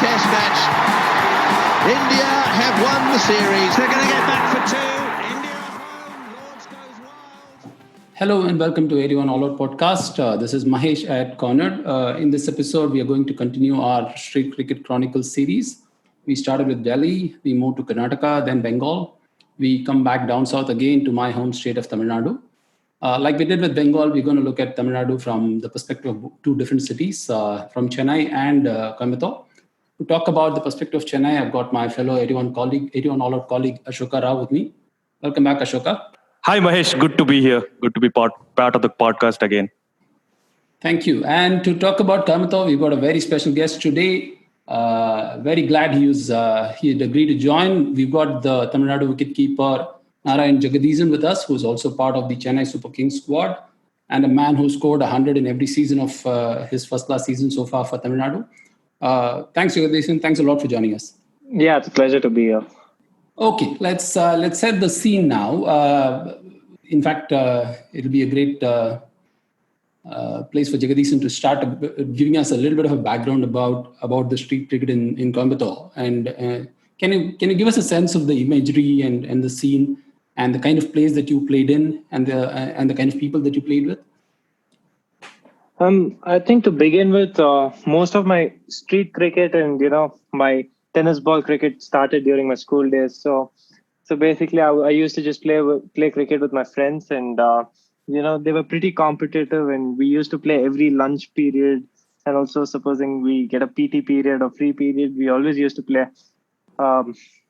test match. India have won the series. They're going to get back for two. India at home. Lords goes wild. Hello and welcome to 81 All Out podcast. This is Mahesh at Corner. In this episode, we are going to continue our Street Cricket Chronicles series. We started with Delhi, we moved to Karnataka, then Bengal. We come back down south again to my home state of Tamil Nadu. Like we did with Bengal, we're going to look at Tamil Nadu from the perspective of two different cities, from Chennai and Coimbatore. To talk about the perspective of Chennai, I've got my fellow 81 All Out colleague, Ashoka Rao with me. Welcome back, Ashoka. Hi, Mahesh. Good to be here. Good to be part of the podcast again. Thank you. And to talk about Coimbatore, we've got a very special guest today. Very glad he had agreed to join. We've got the Tamil Nadu wicketkeeper Narayan Jagadeesan with us, who's also part of the Chennai Super Kings squad, and a man who scored 100 in every season of his first-class season so far for Tamil Nadu. Thanks, Jagadeesan. Thanks a lot for joining us. Yeah, it's a pleasure to be here. Okay, let's set the scene now. In fact, it'll be a great place for Jagadeesan to start giving us a little bit of a background about the street cricket in Coimbatore. And can you give us a sense of the imagery and the scene and the kind of plays that you played in and the kind of people that you played with? I think to begin with, most of my street cricket and my tennis ball cricket started during my school days. So basically, I used to just play cricket with my friends, and they were pretty competitive, and we used to play every lunch period. And also, supposing we get a PT period or free period, we always used to play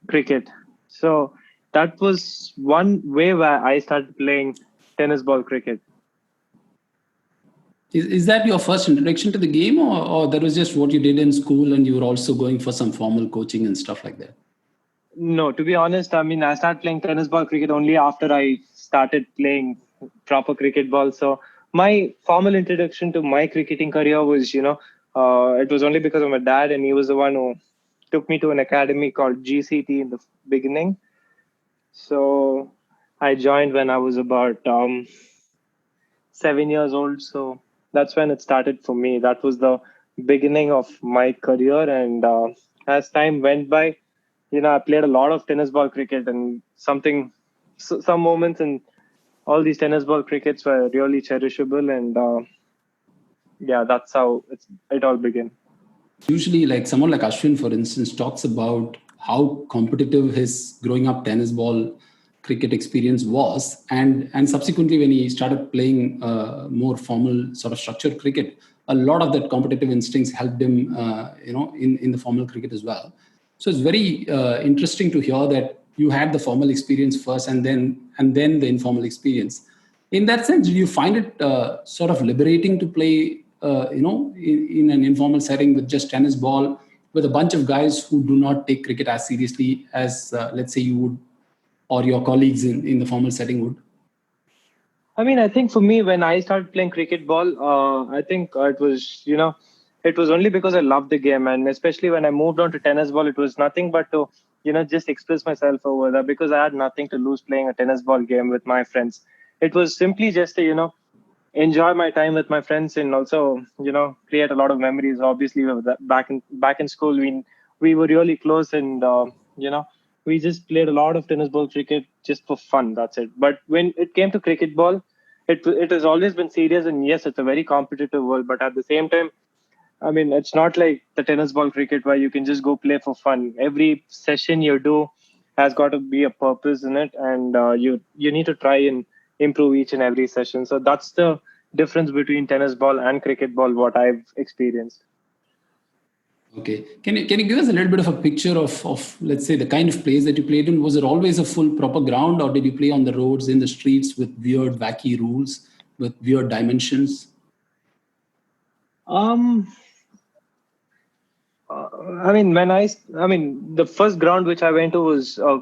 cricket. So that was one way where I started playing tennis ball cricket. Is that your first introduction to the game, or that was just what you did in school and you were also going for some formal coaching and stuff like that? No, to be honest, I started playing tennis ball cricket only after I started playing proper cricket ball. So my formal introduction to my cricketing career was, it was only because of my dad, and he was the one who took me to an academy called GCT in the beginning. So I joined when I was about 7 years old. So that's when it started for me. That was the beginning of my career. And as time went by, I played a lot of tennis ball cricket, and some moments in all these tennis ball crickets were really cherishable. And that's how it all began. Usually, like someone like Ashwin, for instance, talks about how competitive his growing up tennis ball cricket experience was, and subsequently when he started playing more formal sort of structured cricket, a lot of that competitive instincts helped him in the formal cricket as well. So it's very interesting to hear that you had the formal experience first and then the informal experience. In that sense, do you find it sort of liberating to play in an informal setting with just tennis ball with a bunch of guys who do not take cricket as seriously as let's say you would, or your colleagues in the formal setting would? I think for me, when I started playing cricket ball, I think it was only because I loved the game. And especially when I moved on to tennis ball, it was nothing but to, just express myself over there, because I had nothing to lose playing a tennis ball game with my friends. It was simply just to, enjoy my time with my friends, and also, create a lot of memories. Obviously, back in school, we were really close, and, we just played a lot of tennis ball cricket just for fun. That's it. But when it came to cricket ball, it has always been serious. And yes, it's a very competitive world. But at the same time, it's not like the tennis ball cricket where you can just go play for fun. Every session you do has got to be a purpose in it. And you need to try and improve each and every session. So that's the difference between tennis ball and cricket ball, what I've experienced. Okay. Can you give us a little bit of a picture of let's say the kind of plays that you played in? Was it always a full proper ground, or did you play on the roads, in the streets with weird, wacky rules, with weird dimensions? The first ground which I went to was a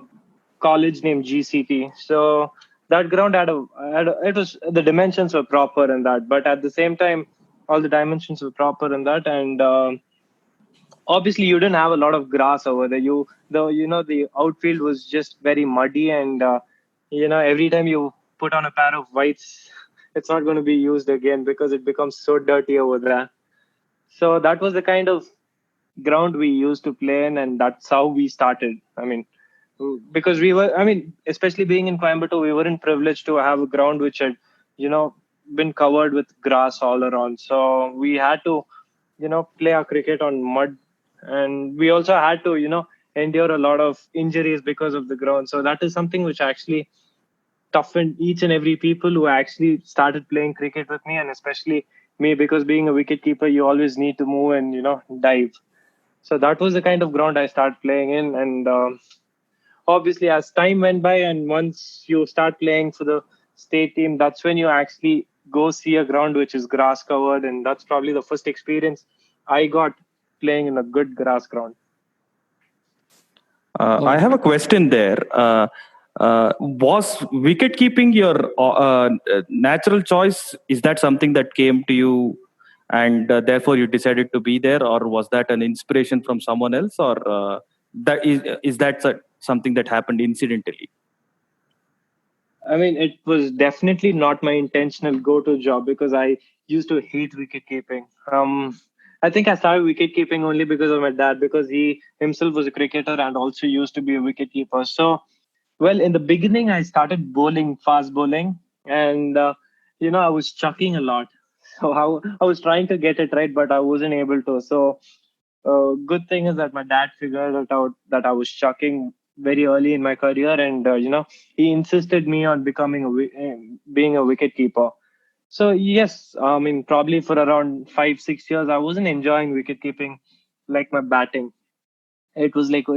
college named GCT. So that ground the dimensions were proper in that, but at the same time, all the dimensions were proper in that. And obviously you didn't have a lot of grass over there. The outfield was just very muddy, and every time you put on a pair of whites, it's not going to be used again because it becomes so dirty over there. So that was the kind of ground we used to play in, and that's how we started. I mean, because especially being in Coimbatore, we weren't privileged to have a ground which had, been covered with grass all around. So we had to, play our cricket on mud, and we also had to, endure a lot of injuries because of the ground. So that is something which actually toughened each and every people who actually started playing cricket with me, and especially me, because being a wicket keeper, you always need to move and dive. So that was the kind of ground I started playing in, and obviously as time went by, and once you start playing for the state team, that's when you actually go see a ground which is grass covered, and that's probably the first experience I got playing in a good grass ground. I have a question there. Was wicket keeping your natural choice? Is that something that came to you, and therefore you decided to be there, or was that an inspiration from someone else, or is that something that happened incidentally? I mean, it was definitely not my intentional go-to job, because I used to hate wicket keeping. I think I started wicket keeping only because of my dad, because he himself was a cricketer and also used to be a wicket keeper. So, well, in the beginning, I started bowling, fast bowling, and I was chucking a lot. So I was trying to get it right, but I wasn't able to. So, good thing is that my dad figured it out that I was chucking very early in my career, and he insisted me on being a wicket keeper. So yes, I mean, probably for around 5-6 years, I wasn't enjoying wicket keeping like my batting. It was like,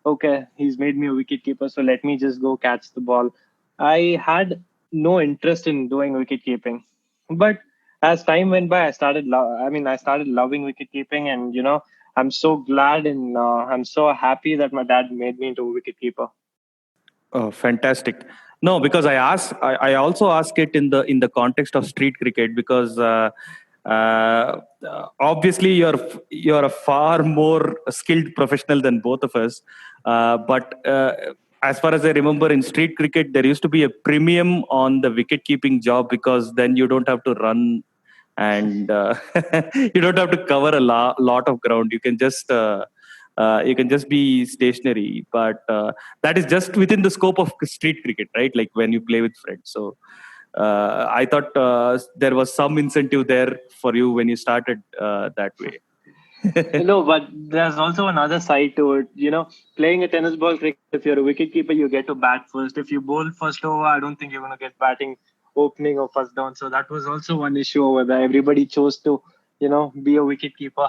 okay, he's made me a wicket keeper, so let me just go catch the ball. I had no interest in doing wicket keeping, but as time went by, I started loving wicket keeping, and I'm so glad, and I'm so happy that my dad made me into a wicket keeper. Oh, fantastic. No, because I also ask it in the context of street cricket, because obviously you're a far more skilled professional than both of us. But as far as I remember, in street cricket, there used to be a premium on the wicket keeping job, because then you don't have to run, and you don't have to cover a lot of ground. You can just be stationary, but that is just within the scope of street cricket, right? Like when you play with friends. So I thought there was some incentive there for you when you started that way. No, but there's also another side to it. Playing a tennis ball cricket, if you're a wicket keeper, you get to bat first. If you bowl first over, I don't think you're going to get batting opening or first down. So that was also one issue over there. Everybody chose to, be a wicket keeper,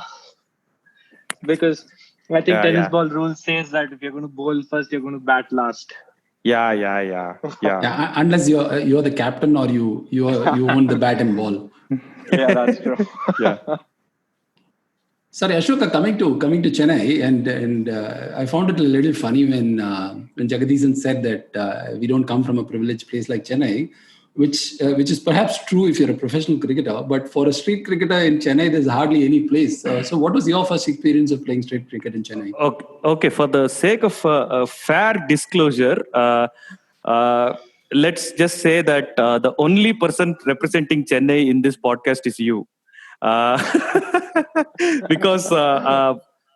because I think tennis Yeah. ball rule says that if you're going to bowl first, you're going to bat last. Yeah. Unless you're the captain, or you own the bat and ball. Yeah, that's true. Yeah. Sorry, Ashoka, coming to Chennai, and I found it a little funny when Jagadeesan said that we don't come from a privileged place like Chennai, which is perhaps true if you're a professional cricketer, but for a street cricketer in Chennai, there's hardly any place. So what was your first experience of playing street cricket in Chennai? Okay. For the sake of fair disclosure, let's just say that the only person representing Chennai in this podcast is you. Because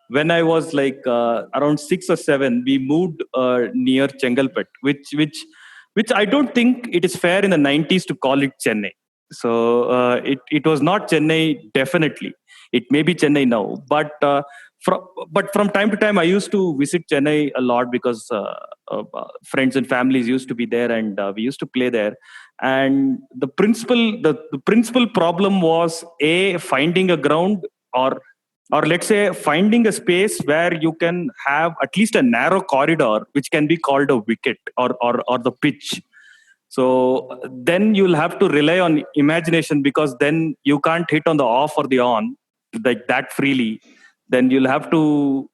when I was like around 6 or 7, we moved near Chengalpet, which I don't think it is fair in the 90s to call it Chennai. So it was not Chennai, definitely. It may be Chennai now, but from time to time I used to visit Chennai a lot, because friends and families used to be there, and we used to play there. And the principal problem was finding a ground, or let's say finding a space where you can have at least a narrow corridor which can be called a wicket, or the pitch. So then you'll have to rely on imagination, because then you can't hit on the off or the on like that freely. Then you'll have to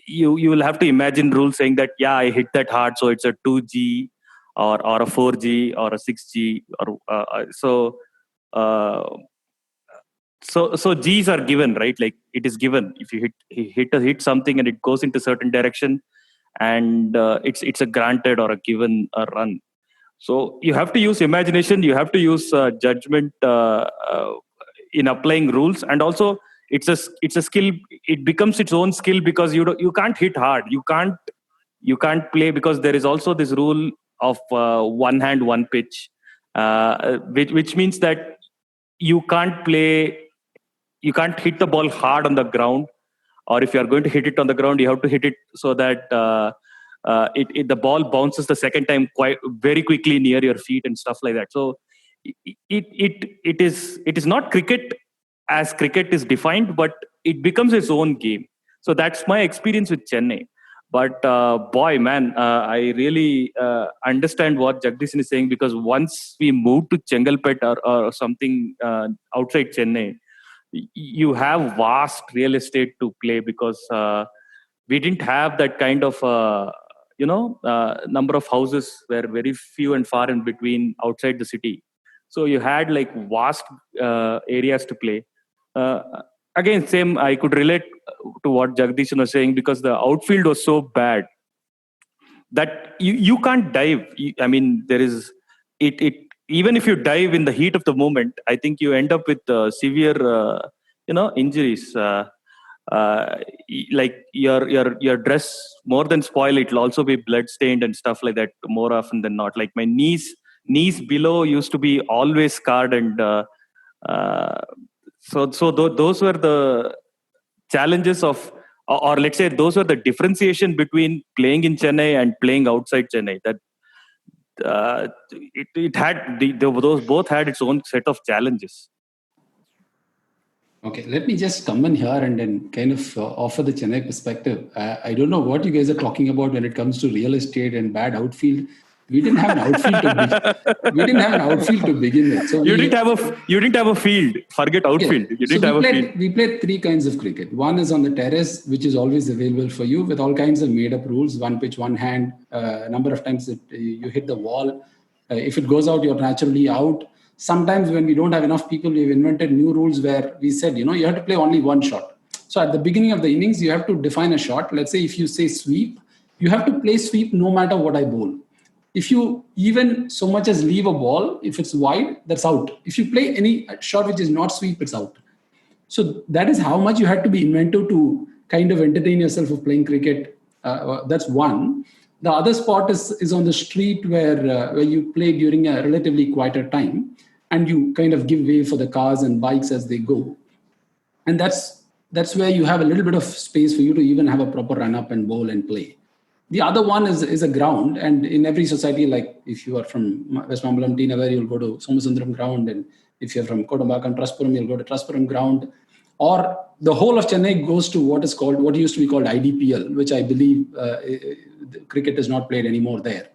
you will have to imagine rules saying that, yeah, I hit that hard, so it's a 2G, or a 4G, or a 6G, or uh, so G's are given, right? Like it is given. If you hit something and it goes into certain direction, and it's a granted or a given a run. So you have to use imagination, you have to use judgment in applying rules, and also it's a skill. It becomes its own skill because you can't hit hard. You can't play because there is also this rule of one hand, one pitch, which means that you can't play. You can't hit the ball hard on the ground, or if you are going to hit it on the ground, you have to hit it so that the ball bounces the second time quite very quickly near your feet and stuff like that. So it is not cricket as cricket is defined, but it becomes its own game. So that's my experience with Chennai. But boy, man, I really understand what Jagdeesan is saying, because once we moved to Chengalpet or something outside Chennai, you have vast real estate to play, because we didn't have that kind of number of houses were very few and far in between outside the city. So you had like vast areas to play. Again, same, I could relate to what Jagdeesan was saying, because the outfield was so bad that you can't dive. I mean, there is it even if you dive in the heat of the moment, I think you end up with severe injuries. Like your dress more than spoil, it'll also be blood stained and stuff like that more often than not. Like my knees below used to be always scarred, and those were the challenges of, or let's say those were the differentiation between playing in Chennai and playing outside Chennai. That it had those both had its own set of challenges. Okay, let me just come in here and then kind of offer the Chennai perspective. I don't know what you guys are talking about when it comes to real estate and bad outfield. We didn't have an outfield to begin with. So you didn't have a field. Forget outfield. Yeah. You didn't have a field. We played three kinds of cricket. One is on the terrace, which is always available for you with all kinds of made-up rules. One pitch, one hand. Number of times you hit the wall. If it goes out, you're naturally out. Sometimes when we don't have enough people, we've invented new rules where we said, you have to play only one shot. So at the beginning of the innings, you have to define a shot. Let's say if you say sweep, you have to play sweep no matter what I bowl. If you even so much as leave a ball, if it's wide, that's out. If you play any shot which is not sweep, it's out. So that is how much you had to be inventive to kind of entertain yourself of playing cricket. That's one. The other spot is on the street where you play during a relatively quieter time, and you kind of give way for the cars and bikes as they go. And that's where you have a little bit of space for you to even have a proper run up and bowl and play. The other one is a ground, and in every society, like if you are from West Mambalam, T Nagar, you'll go to Somasundaram ground, and if you're from Kodambakkam, Traspuram, you'll go to Traspuram ground. Or the whole of Chennai goes to what used to be called IDPL, which I believe cricket is not played anymore there,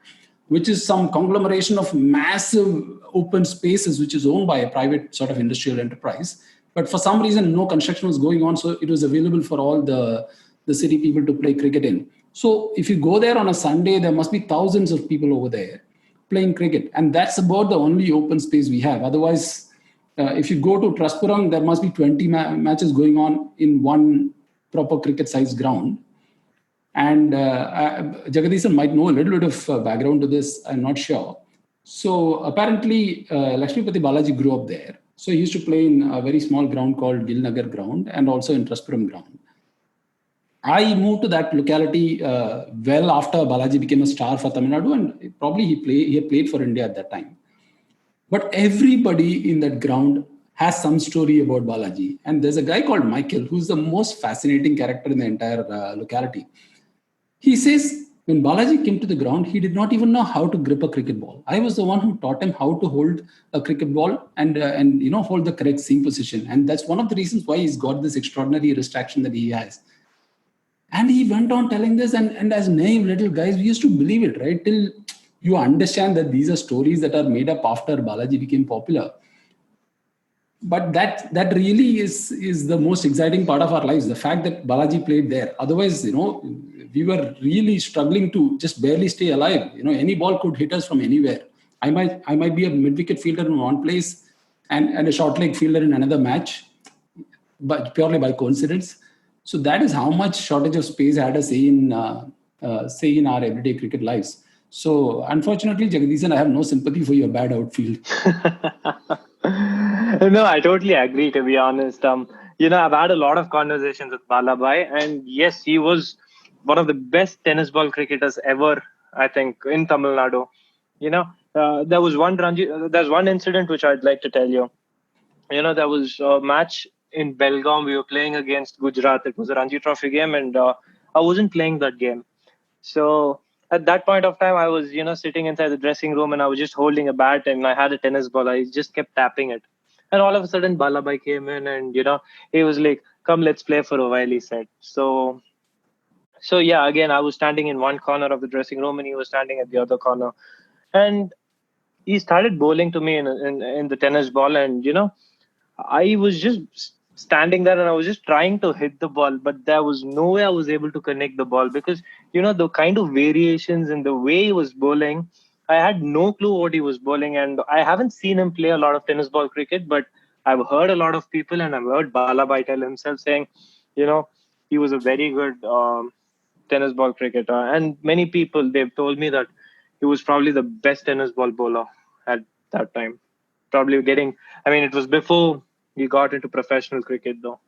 which is some conglomeration of massive open spaces, which is owned by a private sort of industrial enterprise. But for some reason, no construction was going on, so it was available for all the city people to play cricket in. So if you go there on a Sunday, there must be thousands of people over there playing cricket. And that's about the only open space we have. Otherwise, if you go to Traspuram, there must be 20 matches going on in one proper cricket-sized ground. And Jagadeesan might know a little bit of background to this. I'm not sure. So apparently, Lakshmipathy Balaji grew up there. So he used to play in a very small ground called Gilnagar ground and also in Traspuram ground. I moved to that locality well after Balaji became a star for Tamil Nadu, and probably he had played for India at that time. But everybody in that ground has some story about Balaji. And there's a guy called Michael, who's the most fascinating character in the entire locality. He says, when Balaji came to the ground, he did not even know how to grip a cricket ball. I was the one who taught him how to hold a cricket ball and hold the correct seam position. And that's one of the reasons why he's got this extraordinary wrist action that he has. And he went on telling this, and as naive little guys, we used to believe it, right? Till you understand that these are stories that are made up after Balaji became popular. But that really is the most exciting part of our lives, the fact that Balaji played there. Otherwise, we were really struggling to just barely stay alive. Any ball could hit us from anywhere. I might be a mid-wicket fielder in one place and a short leg fielder in another match, but purely by coincidence. So that is how much shortage of space had a say in our everyday cricket lives. So unfortunately, Jagadeesan, I have no sympathy for your bad outfield. No, I totally agree, to be honest. I've had a lot of conversations with Balabai, and yes, he was one of the best tennis ball cricketers ever, I think, in Tamil Nadu. There was there's one incident which I'd like to tell you. There was a match in Belgaum. We were playing against Gujarat. It was a Ranji Trophy game, and I wasn't playing that game. So at that point of time, I was, sitting inside the dressing room, and I was just holding a bat, and I had a tennis ball. I just kept tapping it, and all of a sudden, Balabai came in, and he was like, "Come, let's play for a while," he said. So yeah, again, I was standing in one corner of the dressing room, and he was standing at the other corner, and he started bowling to me in the tennis ball, and I was just standing there and I was just trying to hit the ball, but there was no way I was able to connect the ball because, the kind of variations and the way he was bowling, I had no clue what he was bowling. And I haven't seen him play a lot of tennis ball cricket, but I've heard a lot of people and I've heard Balabai tell himself saying, you know, he was a very good tennis ball cricketer. And many people, they've told me that he was probably the best tennis ball bowler at that time. Probably it was before we got into professional cricket though.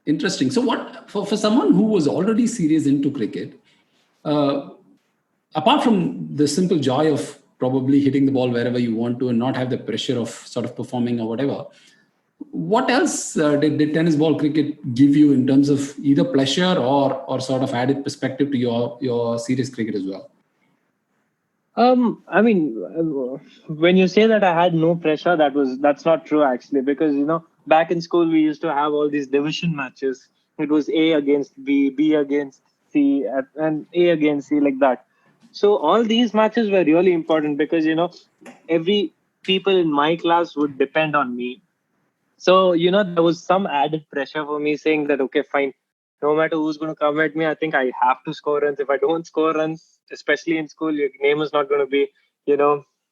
Interesting. So what, for someone who was already serious into cricket, apart from the simple joy of probably hitting the ball wherever you want to and not have the pressure of sort of performing or whatever, what else did tennis ball cricket give you in terms of either pleasure or sort of added perspective to your serious cricket as well? When you say that I had no pressure, that's not true actually, because back in school we used to have all these division matches. It was A against B, B against C, and A against C, like that. So all these matches were really important because every people in my class would depend on me. So, there was some added pressure for me saying that, okay, fine, no matter who's going to come at me, I think I have to score runs. If I don't score runs, especially in school, your name is not going to be,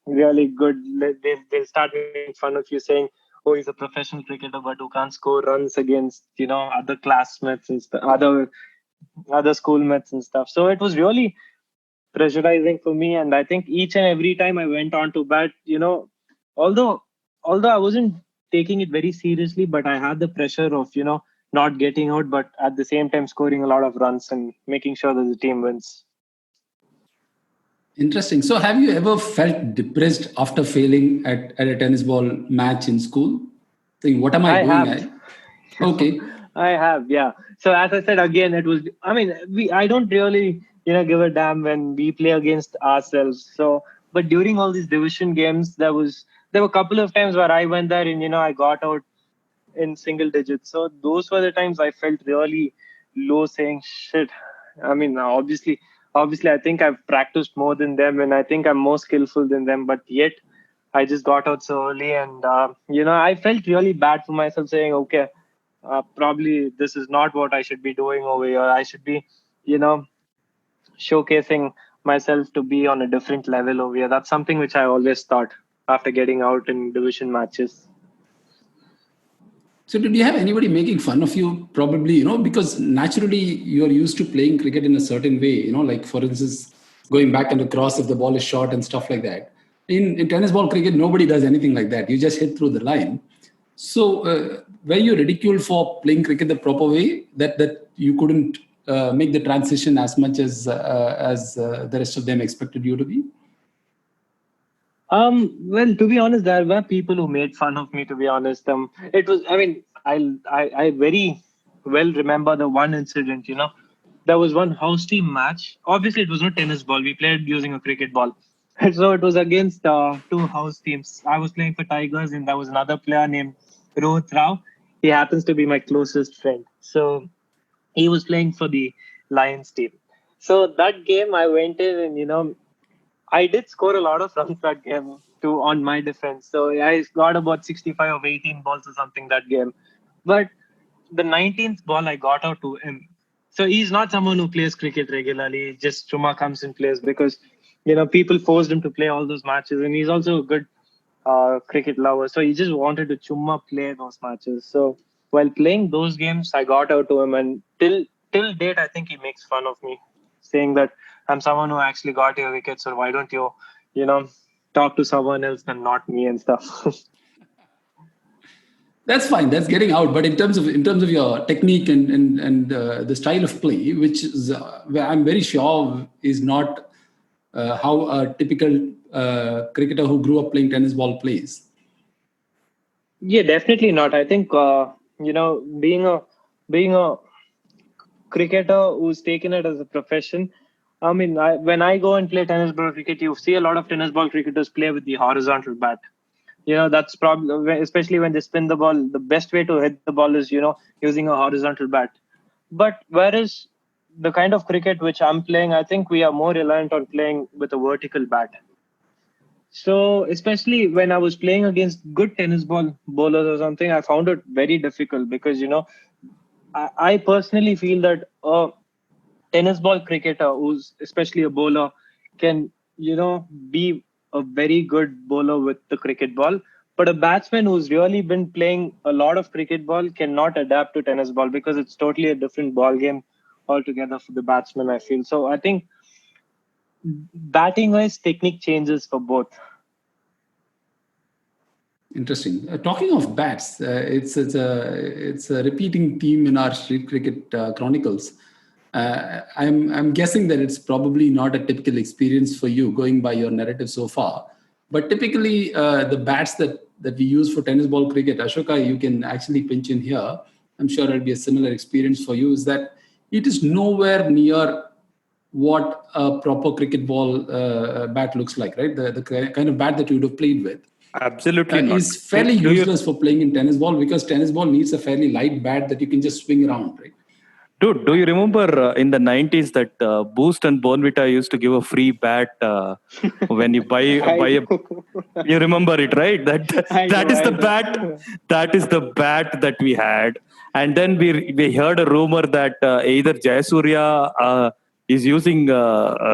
really good. They'll start making fun of you saying, oh, he's a professional cricketer, but who can't score runs against, other classmates and other schoolmates and stuff. So it was really pressurizing for me. And I think each and every time I went on to bat, although I wasn't taking it very seriously, but I had the pressure of, not getting out, but at the same time scoring a lot of runs and making sure that the team wins. Interesting. So have you ever felt depressed after failing at a tennis ball match in school? Saying, what am I doing? Have. Okay. I have, yeah. So as I said, again, I don't really, give a damn when we play against ourselves. So, but during all these division games, there were a couple of times where I went there and, I got out in single digits. So those were the times I felt really low saying, shit. Obviously, I think I've practiced more than them and I think I'm more skillful than them, but yet I just got out so early and, I felt really bad for myself saying, okay, probably this is not what I should be doing over here. I should be, showcasing myself to be on a different level over here. That's something which I always thought after getting out in division matches. So did you have anybody making fun of you? Probably, because naturally you're used to playing cricket in a certain way, like for instance, going back and across if the ball is short and stuff like that. In tennis ball cricket, nobody does anything like that. You just hit through the line. So were you ridiculed for playing cricket the proper way, that you couldn't make the transition as much as the rest of them expected you to be? Well, to be honest, there were people who made fun of me, to be honest. It was, I very well remember the one incident, there was one house team match. Obviously, it was not tennis ball. We played using a cricket ball. So it was against two house teams. I was playing for Tigers and there was another player named Rohit Rao. He happens to be my closest friend. So he was playing for the Lions team. So that game I went in and, I did score a lot of runs that game too on my defense. So I got about 65 of 18 balls or something that game. But the 19th ball I got out to him. So he's not someone who plays cricket regularly. Just Chuma comes and plays because, people forced him to play all those matches. And he's also a good cricket lover. So he just wanted to Chuma play those matches. So while playing those games, I got out to him. And till date, I think he makes fun of me, saying that I'm someone who actually got your wicket. So why don't you, talk to someone else and not me and stuff. That's fine. That's getting out. But in terms of your technique and the style of play, which is, I'm very sure is not how a typical cricketer who grew up playing tennis ball plays. Yeah, definitely not. I think being a cricketer who's taken it as a profession. I mean, when I go and play tennis ball cricket, you see a lot of tennis ball cricketers play with the horizontal bat. That's probably, especially when they spin the ball, the best way to hit the ball is using a horizontal bat. But whereas the kind of cricket which I'm playing, I think we are more reliant on playing with a vertical bat. So especially when I was playing against good tennis ball bowlers or something, I found it very difficult because I personally feel that a tennis ball cricketer who's especially a bowler can be a very good bowler with the cricket ball, but a batsman who's really been playing a lot of cricket ball cannot adapt to tennis ball because it's totally a different ball game altogether for the batsman, I feel. So I think batting wise technique changes for both. Interesting. Talking of bats, it's a repeating theme in our street cricket chronicles. I'm guessing that it's probably not a typical experience for you, going by your narrative so far. But typically, the bats that we use for tennis ball cricket, Ashoka, you can actually pinch in here. I'm sure it'll be a similar experience for you. Is that it is nowhere near what a proper cricket ball bat looks like, right? The kind of bat that you would have played with. Absolutely not. Is fairly useless for playing in tennis ball because tennis ball needs a fairly light bat that you can just swing around, right? Dude, do you remember in the 90s that Boost and Bonvita used to give a free bat when you buy a... You remember it, right? That is the bat that we had. And then we heard a rumor that either Jayasurya is using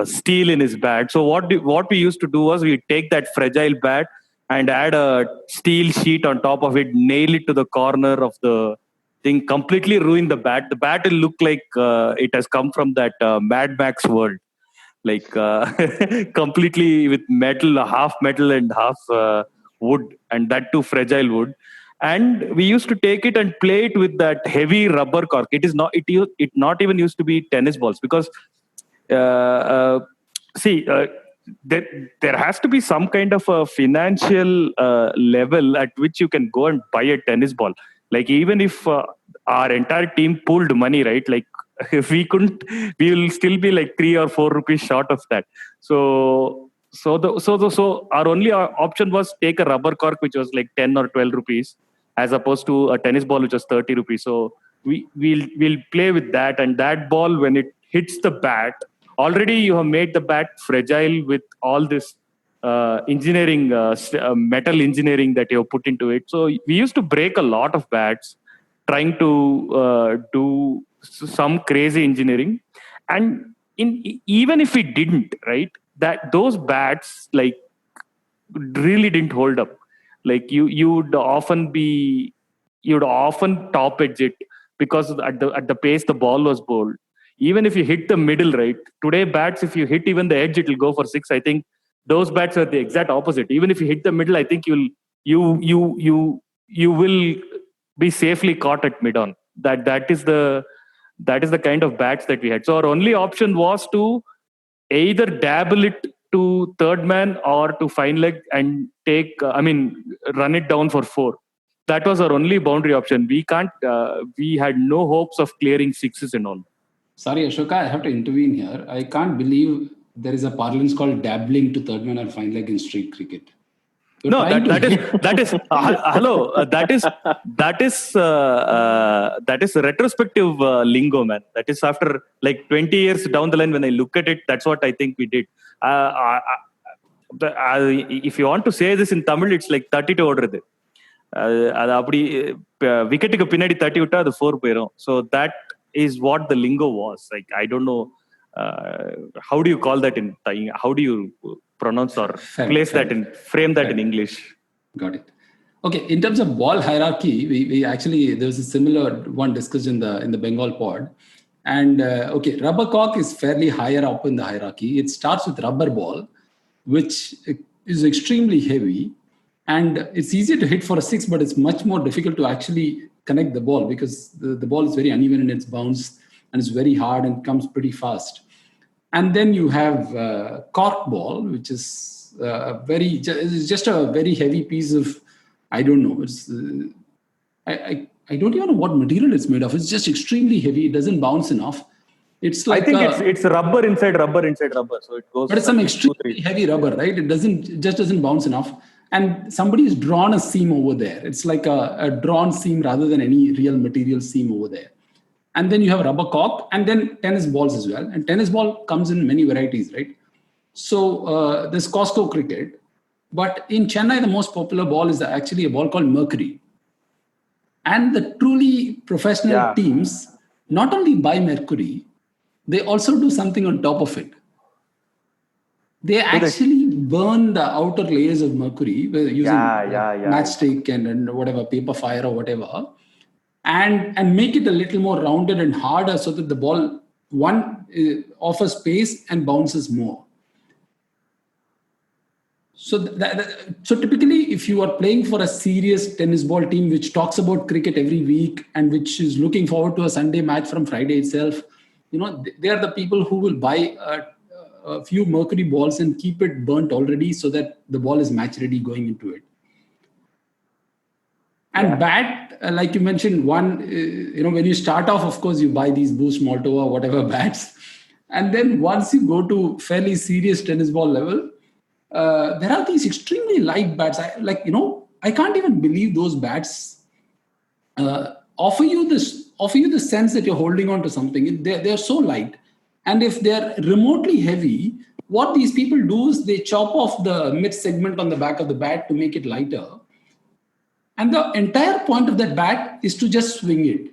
steel in his bat. So what we used to do was we take that fragile bat and add a steel sheet on top of it, nail it to the corner of the thing, completely ruin the bat. The bat will look like it has come from that Mad Max world, like completely with metal, half metal and half wood, and that too fragile wood. And we used to take it and play it with that heavy rubber cork. It not even used to be tennis balls because see. There has to be some kind of a financial level at which you can go and buy a tennis ball. Like even if our entire team pooled money, right? Like if we couldn't, we will still be like 3 or 4 rupees short of that. So our only option was take a rubber cork, which was like 10 or 12 rupees, as opposed to a tennis ball, which was 30 rupees. So we'll play with that, and that ball when it hits the bat. Already you have made the bat fragile with all this engineering, metal engineering that you have put into it. So we used to break a lot of bats trying to do some crazy engineering. And even if we didn't, right, that those bats like really didn't hold up. Like you'd often top edge it because at the pace the ball was bowled. Even if you hit the middle, right? Today bats, if you hit even the edge, it will go for 6. I think those bats are the exact opposite. Even if you hit the middle, I think you will be safely caught at mid-on. That is the kind of bats that we had. So our only option was to either dabble it to third man or to fine leg and run it down for 4. That was our only boundary option. We had no hopes of clearing 6s and all. Sorry, Ashoka, I have to intervene here. I can't believe there is a parlance called dabbling to third man or fine leg in street cricket. No, that is hello. That is retrospective lingo, man. That is after like 20 years down the line. When I look at it, that's what I think we did. If you want to say this in Tamil, it's like 30 ஓடுறது. அது அப்படி விக்கெட்டுக்கு பின்னாடி 30 விட்டா அது 4 போயிடும். So that is what the lingo was. Like I don't know how do you call that in Thai? How do you pronounce or frame that in English? Got it. Okay, in terms of ball hierarchy, we actually there was a similar one discussed in the Bengal pod. And Rubber-Cork is fairly higher up in the hierarchy. It starts with rubber ball, which is extremely heavy. And it's easier to hit for a 6, but it's much more difficult to actually connect the ball because the ball is very uneven in its bounce and it's very hard and comes pretty fast. And then you have cork ball, which is it's just a very heavy piece of, I don't know. It's I don't even know what material it's made of. It's just extremely heavy. It doesn't bounce enough. It's like I think it's rubber inside rubber, so it goes. But it's some extremely heavy rubber, right? It just doesn't bounce enough. And somebody's drawn a seam over there. It's like a drawn seam rather than any real material seam over there. And then you have Rubber-Cork and then tennis balls as well. And tennis ball comes in many varieties, right? So there's Cosco cricket. But in Chennai, the most popular ball is actually a ball called Mercury. And the truly professional teams not only buy Mercury, they also do something on top of it. They actually burn the outer layers of mercury using matchstick and whatever, paper fire or whatever, and make it a little more rounded and harder so that the ball, offers space and bounces more. So typically, if you are playing for a serious tennis ball team which talks about cricket every week and which is looking forward to a Sunday match from Friday itself, they are the people who will buy a few mercury balls and keep it burnt already so that the ball is match ready going into it. And bat, like you mentioned, when you start off, of course, you buy these Boost Malto or whatever bats. And then once you go to fairly serious tennis ball level, there are these extremely light bats. I can't even believe those bats offer you the sense that you're holding on to something. They're so light. And if they're remotely heavy, what these people do is they chop off the mid segment on the back of the bat to make it lighter. And the entire point of that bat is to just swing it.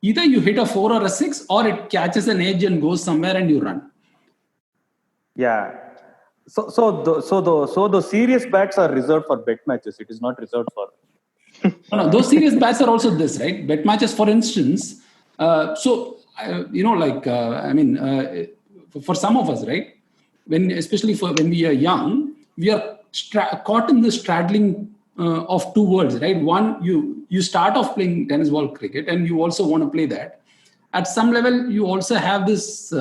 Either you hit a 4 or a 6, or it catches an edge and goes somewhere and you run. Yeah. So the serious bats are reserved for bet matches. It is not reserved for. No, those serious bats are also this, right? Bet matches, for instance. For some of us, right? Especially when we are young, we are caught in the straddling of two worlds, right? One, you start off playing tennis ball cricket and you also want to play that. At some level, you also have this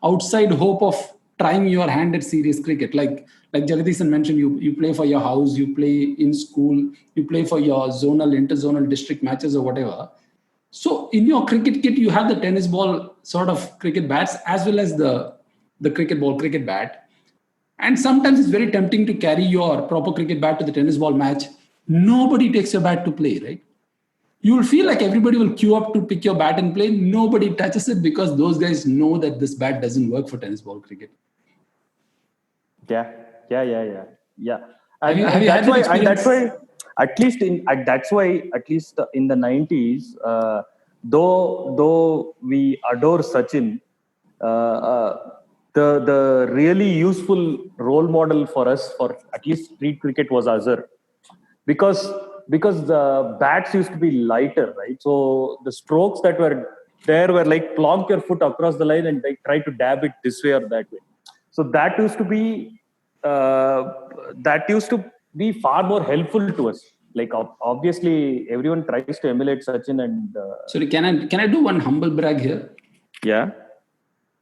outside hope of trying your hand at serious cricket. Like Jagadeesan mentioned, you play for your house, you play in school, you play for your zonal, interzonal district matches or whatever. So in your cricket kit, you have the tennis ball sort of cricket bats as well as the cricket ball cricket bat. And sometimes it's very tempting to carry your proper cricket bat to the tennis ball match. Nobody takes your bat to play, right? You will feel like everybody will queue up to pick your bat and play. Nobody touches it because those guys know that this bat doesn't work for tennis ball cricket. Yeah. That's why at least in the 90s, though we adore Sachin, the really useful role model for us for at least street cricket was Azhar, because the bats used to be lighter, right? So the strokes that were there were like plonk your foot across the line and like try to dab it this way or that way. So that used to be far more helpful to us. Like obviously everyone tries to emulate Sachin and. Sorry, can I do one humble brag here? Yeah.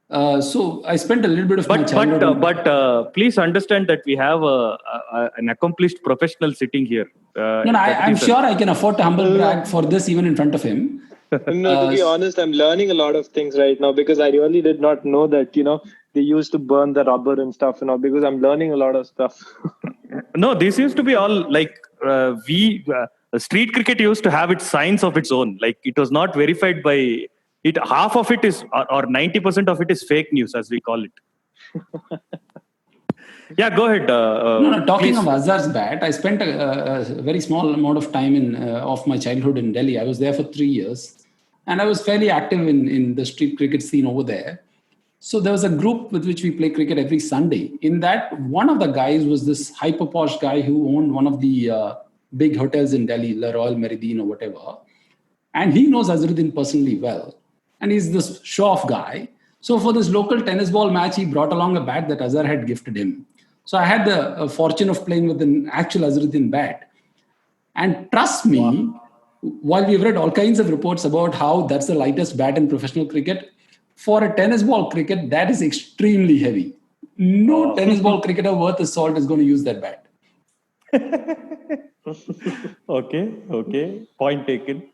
So I spent a little bit of my childhood. But please understand that we have an accomplished professional sitting here. I'm sure I can afford to humble brag for this even in front of him. No, to be honest, I'm learning a lot of things right now because I really did not know that, they used to burn the rubber and stuff, because I'm learning a lot of stuff. No, this used to be all like street cricket used to have its science of its own. Like it was not verified by it. Half of it is, or 90% of it is fake news, as we call it. Yeah, go ahead. Talking of Azhar's bat, I spent a very small amount of time of my childhood in Delhi. I was there for 3 years. And I was fairly active in the street cricket scene over there. So there was a group with which we play cricket every Sunday. In that, one of the guys was this hyper posh guy who owned one of the big hotels in Delhi, Le Royal Meridien or whatever. And he knows Azharuddin personally well. And he's this show-off guy. So for this local tennis ball match, he brought along a bat that Azhar had gifted him. So I had the fortune of playing with an actual Azharuddin bat. And trust me, while we've read all kinds of reports about how that's the lightest bat in professional cricket, for a tennis ball cricket, that is extremely heavy. No tennis ball cricketer worth his salt is going to use that bat. Okay. Point taken.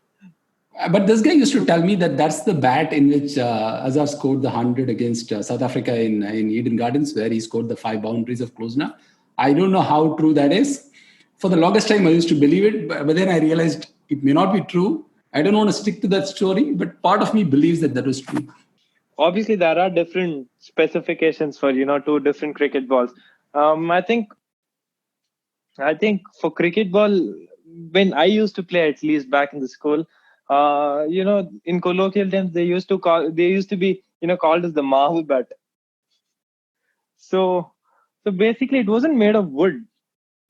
But this guy used to tell me that that's the bat in which Azhar scored the 100 against South Africa in Eden Gardens, where he scored the 5 boundaries of Klosna. I don't know how true that is. For the longest time, I used to believe it, but then I realized it may not be true. I don't want to stick to that story, but part of me believes that was true. Obviously, there are different specifications for two different cricket balls. I think for cricket ball, when I used to play, at least back in the school, in colloquial terms, they used to be called as the Mahu bat. So basically, it wasn't made of wood.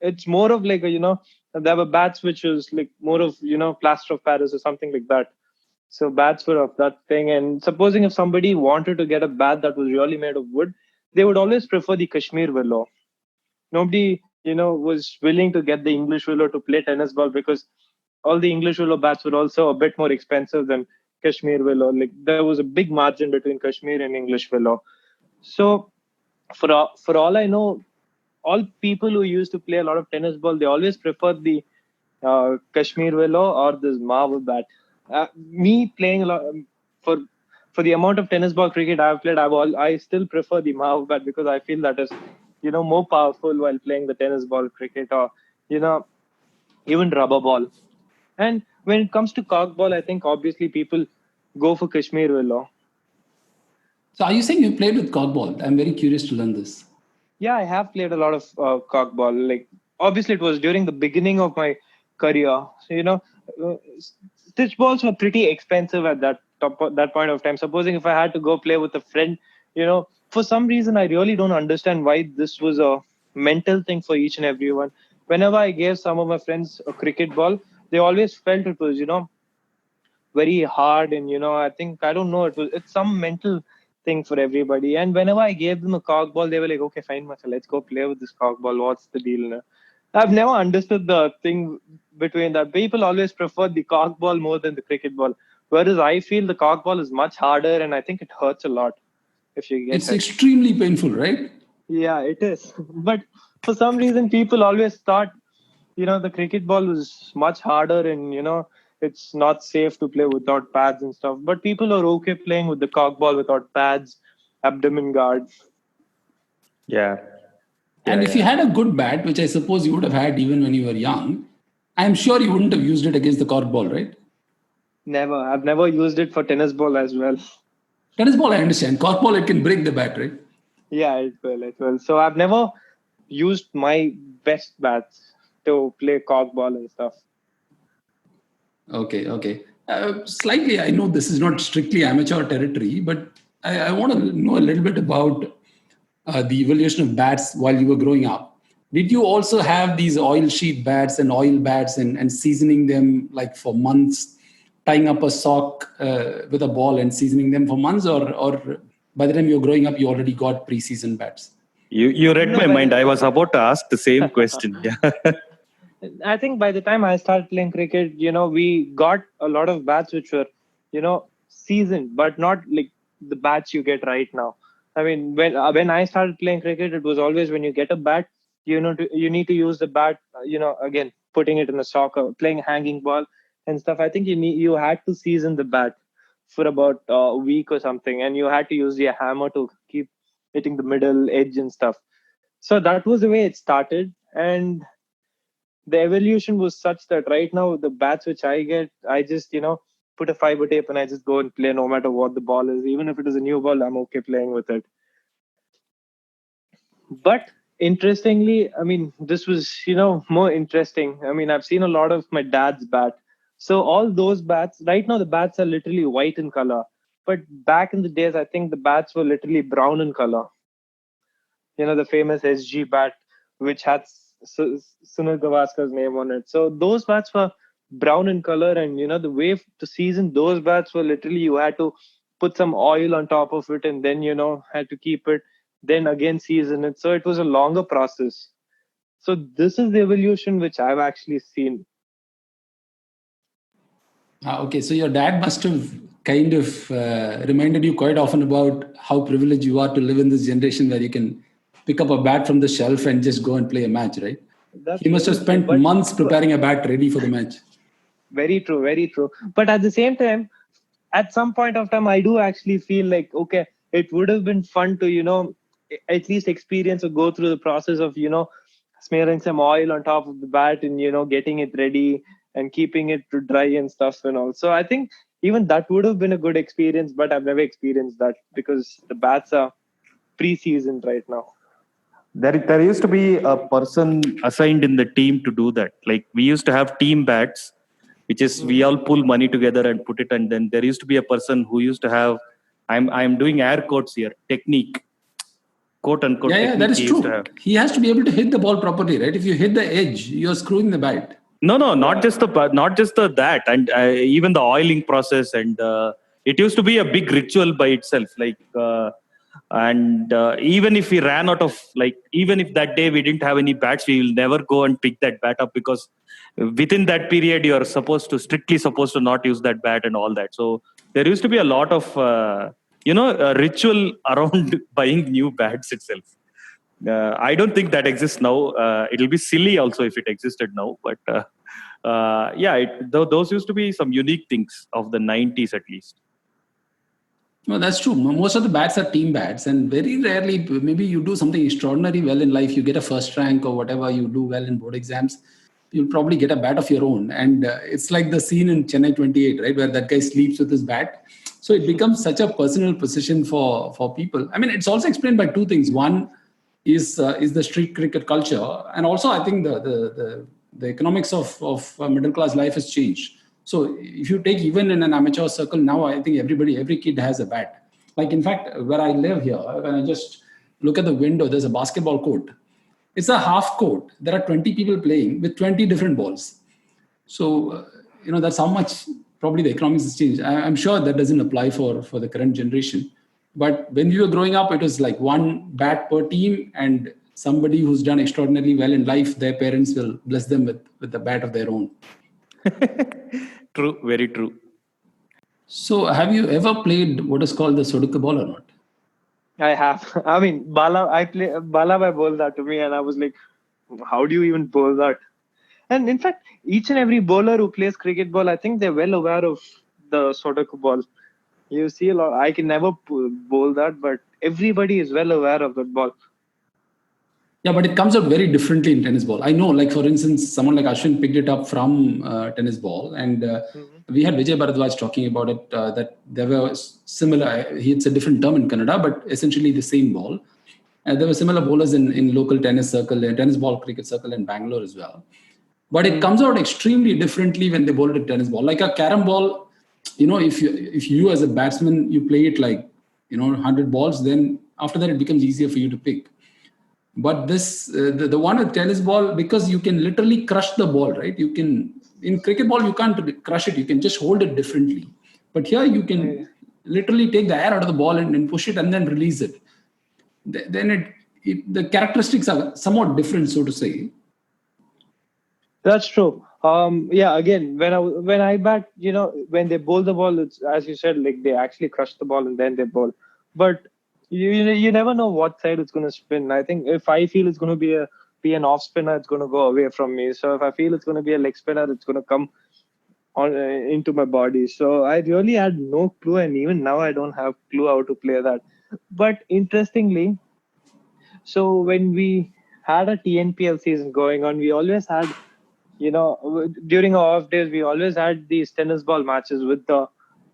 It's more of like there were bats which was like more of plaster of Paris or something like that. So bats were of that thing. And supposing if somebody wanted to get a bat that was really made of wood, they would always prefer the Kashmir willow. Nobody was willing to get the English willow to play tennis ball, because all the English willow bats were also a bit more expensive than Kashmir willow. Like there was a big margin between Kashmir and English willow. So for all I know, all people who used to play a lot of tennis ball, they always preferred the Kashmir willow or this marble bat. Me playing a lot for the amount of tennis ball cricket I've played, I still prefer the marble bat, because I feel that is more powerful while playing the tennis ball cricket, or even rubber ball. And when it comes to cork ball, I think obviously people go for Kashmir willow. So are you saying you played with cork ball? I'm very curious to learn this. Yeah, I have played a lot of cork ball. Like obviously, it was during the beginning of my career. So stitch balls were pretty expensive at that point of time. Supposing if I had to go play with a friend, for some reason I really don't understand why this was a mental thing for each and everyone. Whenever I gave some of my friends a cricket ball, they always felt it was very hard, and I don't know, it's some mental thing for everybody. And whenever I gave them a cork ball, they were like, okay, fine, Masha, let's go play with this cork ball. What's the deal now? I've never understood the thing between that. People always prefer the cork ball more than the cricket ball, whereas I feel the cork ball is much harder, and I think it hurts a lot if you get it's extremely painful, right? Yeah, it is. But for some reason, people always thought the cricket ball was much harder, and it's not safe to play without pads and stuff. But people are okay playing with the cork ball without pads, abdomen guards. Yeah. And if you had a good bat, which I suppose you would have had even when you were young, I'm sure you wouldn't have used it against the cork ball, right? Never. I've never used it for tennis ball as well. Tennis ball, I understand. Cork ball, it can break the bat, right? Yeah, it will. So I've never used my best bats to play cork ball and stuff. Okay. Slightly, I know this is not strictly amateur territory, but I want to know a little bit about the evolution of bats while you were growing up. Did you also have these oil sheet bats and oil bats and seasoning them like for months, tying up a sock with a ball and seasoning them for months, or by the time you were growing up, you already got pre-seasoned bats? You read my mind. I was about to ask the same question. Yeah. I think by the time I started playing cricket, we got a lot of bats which were, seasoned, but not like the bats you get right now. I mean, when I started playing cricket, it was always when you get a bat, you need to use the bat, again, putting it in a sock or playing hanging ball and stuff. I think you had to season the bat for about a week or something, and you had to use your hammer to keep hitting the middle edge and stuff. So that was the way it started, and the evolution was such that right now the bats which I get, I just put a fiber tape and I just go and play no matter what the ball is. Even if it is a new ball, I'm okay playing with it. But interestingly, I mean, this was more interesting. I mean, I've seen a lot of my dad's bat. So all those bats right now, the bats are literally white in color. But back in the days, I think the bats were literally brown in color. The famous SG bat, which had Sunil Gavaskar's name on it. So those bats were brown in color, and the way to season those bats were literally you had to put some oil on top of it, and then had to keep it, then again season it. So it was a longer process. So this is the evolution which I've actually seen. Okay, so your dad must have kind of reminded you quite often about how privileged you are to live in this generation where you can pick up a bat from the shelf and just go and play a match, right? That's He must have very true. spent months preparing a bat ready for the match. Very true, very true. But at the same time, at some point of time, I do actually feel like, okay, it would have been fun to, at least experience or go through the process of, smearing some oil on top of the bat and, getting it ready and keeping it to dry and stuff and all. So I think even that would have been a good experience, but I've never experienced that because the bats are pre-seasoned right now. There used to be a person assigned in the team to do that. Like we used to have team bats, which is we all pull money together and put it, and then there used to be a person who used to have, I'm doing air quotes here, technique, quote unquote. Yeah, that is true. He has to be able to hit the ball properly, right? If you hit the edge, you're screwing the bat. No, not just the that, and even the oiling process, and it used to be a big ritual by itself. Like, and even if we ran out of, like, even if that day we didn't have any bats, we will never go and pick that bat up because within that period you are strictly supposed to not use that bat and all that. So there used to be a lot of ritual around buying new bats itself. I don't think that exists now. It'll be silly also if it existed now. But those used to be some unique things of the 90s at least. No, that's true. Most of the bats are team bats, and very rarely, maybe you do something extraordinary well in life, you get a first rank or whatever, you do well in board exams, you'll probably get a bat of your own. And it's like the scene in Chennai 28, right, where that guy sleeps with his bat. So it becomes such a personal possession for people. I mean, it's also explained by two things. One is the street cricket culture, and also I think the economics of middle class life has changed. So if you take even in an amateur circle now, I think every kid has a bat. Like in fact, where I live here, when I just look at the window, there's a basketball court. It's a half court. There are 20 people playing with 20 different balls. So that's how much probably the economics has changed. I'm sure that doesn't apply for the current generation. But when we were growing up, it was like one bat per team, and somebody who's done extraordinarily well in life, their parents will bless them with a bat of their own. True, very true. So have you ever played what is called the sodukku ball or not? I have. I mean, Bala bowled that to me, and I was like, how do you even bowl that? And in fact, each and every bowler who plays cricket ball, I think they're well aware of the sodukku ball. You see a lot. I can never bowl that, but everybody is well aware of that ball. Yeah, but it comes out very differently in tennis ball. I know, like for instance, someone like Ashwin picked it up from tennis ball, and we had Vijay Bharadwaj talking about it, that there were similar, it's a different term in Kannada, but essentially the same ball. There were similar bowlers in local tennis circle, tennis ball cricket circle in Bangalore as well. But it comes out extremely differently when they bowl it at tennis ball. Like a carom ball, if you as a batsman, you play it like, 100 balls, then after that it becomes easier for you to pick. But this, the one with tennis ball, because you can literally crush the ball, right? You can, in cricket ball, you can't crush it. You can just hold it differently. But here you can literally take the air out of the ball and push it and then release it. Then the characteristics are somewhat different, so to say. That's true. Again, when I bat, when they bowl the ball, it's, as you said, like they actually crush the ball and then they bowl. But you never know what side it's going to spin. I think if I feel it's going to be an off spinner, it's going to go away from me. So if I feel it's going to be a leg spinner, it's going to come on into my body. So I really had no clue, and even now I don't have clue how to play that. But interestingly, so when we had a TNPL season going on, we always had, during our off days, we always had these tennis ball matches with the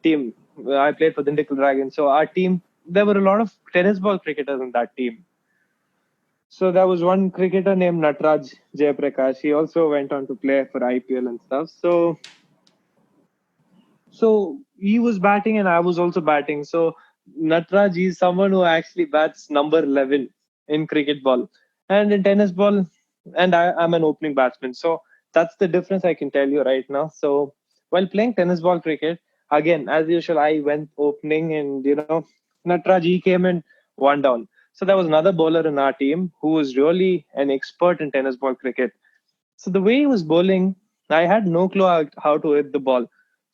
team. I played for the Dindigul Dragons. So our team, there were a lot of tennis ball cricketers in that team. So there was one cricketer named Nataraj Jayaprakash. He also went on to play for IPL and stuff. So he was batting and I was also batting. So Nataraj is someone who actually bats number 11 in cricket ball. And in tennis ball, and I'm an opening batsman. So that's the difference I can tell you right now. So while playing tennis ball cricket, again, as usual, I went opening and, Nataraj came and one down. So there was another bowler in our team who was really an expert in tennis ball cricket. So the way he was bowling, I had no clue how to hit the ball.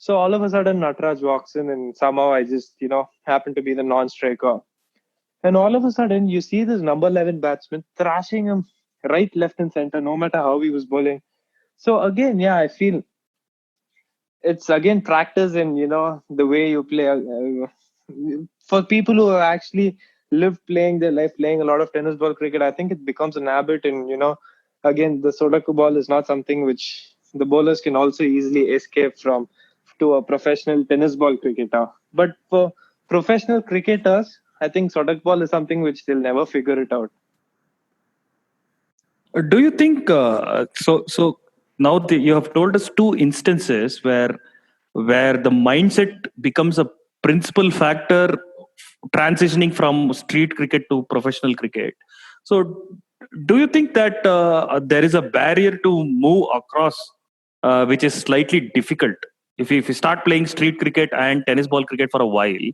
So all of a sudden, Nataraj walks in, and somehow I just, happen to be the non-striker. And all of a sudden, you see this number 11 batsman thrashing him right, left, and center, no matter how he was bowling. So again, yeah, I feel it's again practice in the way you play. For people who have actually lived playing their life playing a lot of tennis ball cricket, I think it becomes an habit. And again, the sodukku ball is not something which the bowlers can also easily escape from to a professional tennis ball cricketer. But for professional cricketers, I think sodukku ball is something which they'll never figure it out. Do you think so? Now you have told us two instances where the mindset becomes a principal factor transitioning from street cricket to professional cricket. So, do you think that there is a barrier to move across, which is slightly difficult? If you start playing street cricket and tennis ball cricket for a while,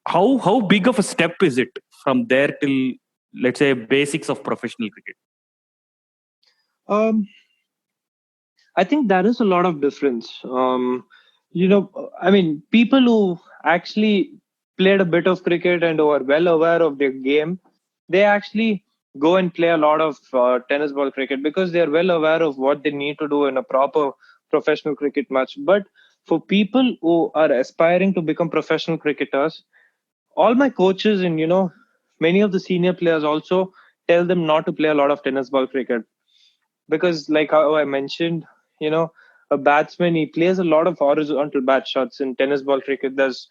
how big of a step is it from there till, let's say, basics of professional cricket? I think there is a lot of difference. I mean, people who actually played a bit of cricket and who are well aware of their game, they actually go and play a lot of tennis ball cricket because they are well aware of what they need to do in a proper professional cricket match. But for people who are aspiring to become professional cricketers, all my coaches and many of the senior players also tell them not to play a lot of tennis ball cricket because like how I mentioned, a batsman, he plays a lot of horizontal bat shots. In tennis ball cricket, there's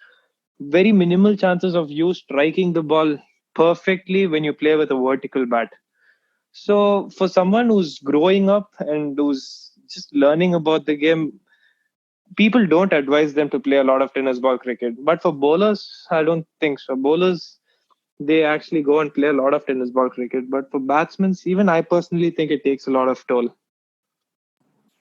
very minimal chances of you striking the ball perfectly when you play with a vertical bat. So for someone who's growing up and who's just learning about the game, people don't advise them to play a lot of tennis ball cricket. But for bowlers, I don't think so. Bowlers, they actually go and play a lot of tennis ball cricket. But for batsmen, even I personally think it takes a lot of toll.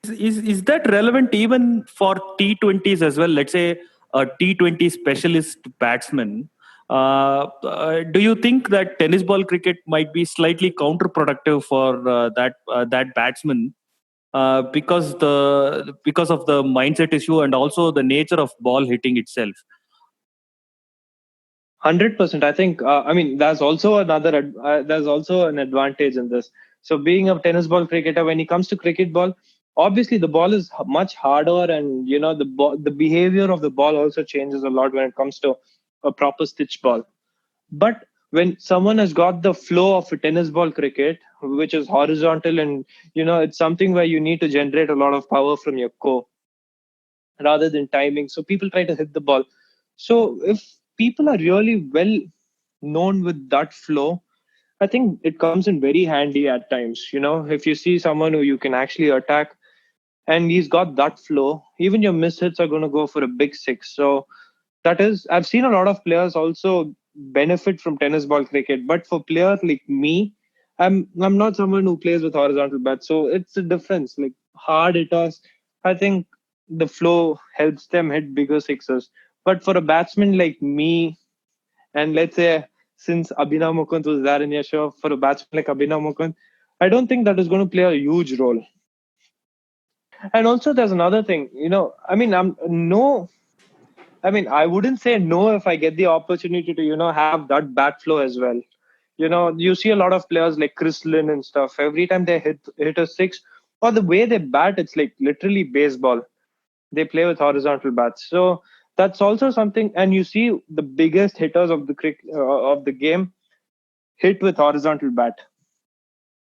Is that relevant even for T20s as well? Let's say a T20 specialist batsman. Do you think that tennis ball cricket might be slightly counterproductive for that batsman because of the mindset issue and also the nature of ball hitting itself? 100%. I think. I mean, there's also there's also an advantage in this. So, being a tennis ball cricketer, when it comes to cricket ball, obviously the ball is much harder, and the behavior of the ball also changes a lot when it comes to a proper stitch ball. But when someone has got the flow of a tennis ball cricket, which is horizontal, and it's something where you need to generate a lot of power from your core rather than timing. So people try to hit the ball. So if people are really well known with that flow, I think it comes in very handy at times. If you see someone who you can actually attack and he's got that flow, even your miss hits are going to go for a big six. So I've seen a lot of players also benefit from tennis ball cricket. But for players like me, I'm not someone who plays with horizontal bats. So it's a difference. Like hard hitters, I think the flow helps them hit bigger sixes. But for a batsman like me, and let's say since Abhinav Mukund was there in your show, for a batsman like Abhinav Mukund, I don't think that is going to play a huge role. And also, there's another thing. I wouldn't say no if I get the opportunity to have that bat flow as well. You see a lot of players like Chris Lynn and stuff. Every time they hit a six, or the way they bat, it's like literally baseball. They play with horizontal bats. So that's also something. And you see the biggest hitters of the game hit with horizontal bat.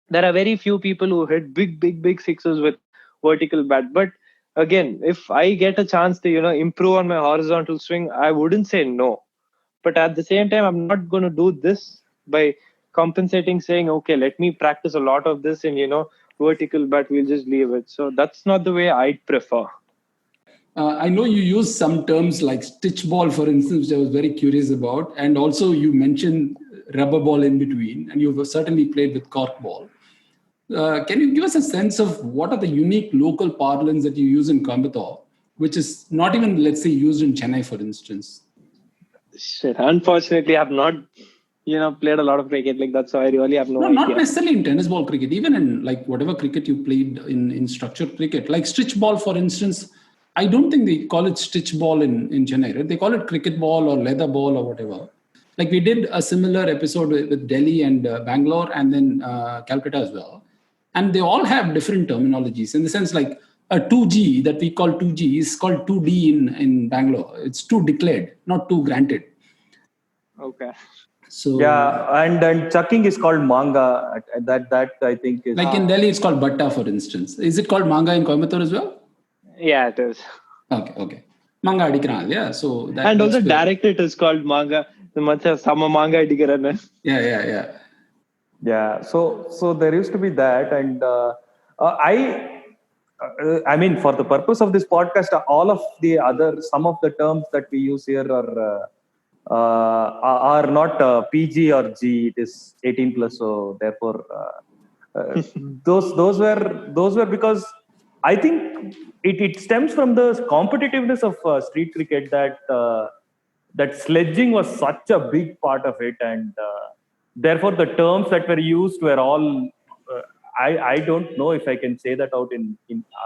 There are very few people who hit big sixes with vertical bat. But again, if I get a chance to improve on my horizontal swing, I wouldn't say no. But at the same time, I'm not going to do this by compensating, saying, okay, let me practice a lot of this and vertical, but we'll just leave it. So that's not the way I'd prefer. I know you use some terms like stitch ball, for instance, which I was very curious about. And also you mentioned rubber ball in between, and you've certainly played with cork ball. Can you give us a sense of what are the unique local parlance that you use in Coimbatore, which is not even, let's say, used in Chennai, for instance? Shit, unfortunately, I've not played a lot of cricket. Like that's why I really have no not idea. necessarily in tennis ball cricket, even in like whatever cricket you played in structured cricket, like stitch ball, for instance. I don't think they call it stitch ball in Chennai, right? They call it cricket ball or leather ball or whatever. Like we did a similar episode with Delhi and Bangalore and then Calcutta as well. And they all have different terminologies in the sense like a 2G that we call 2G is called 2D in Bangalore. It's 2 declared, not 2 granted. Okay. So and chucking is called manga. That I think is like in Delhi, it's called batta, for instance. Is it called manga in Coimbatore as well? Yeah, it is. Okay. Manga adikran, yeah. So that, and also direct it is called manga. Sama manga adikaran. Yeah. So there used to be that, and I mean, for the purpose of this podcast, some of the terms that we use here are not PG or G. It is 18 plus. So therefore, those were because I think it stems from the competitiveness of street cricket that sledging was such a big part of it, and therefore the terms that were used were all. I don't know if I can say that out in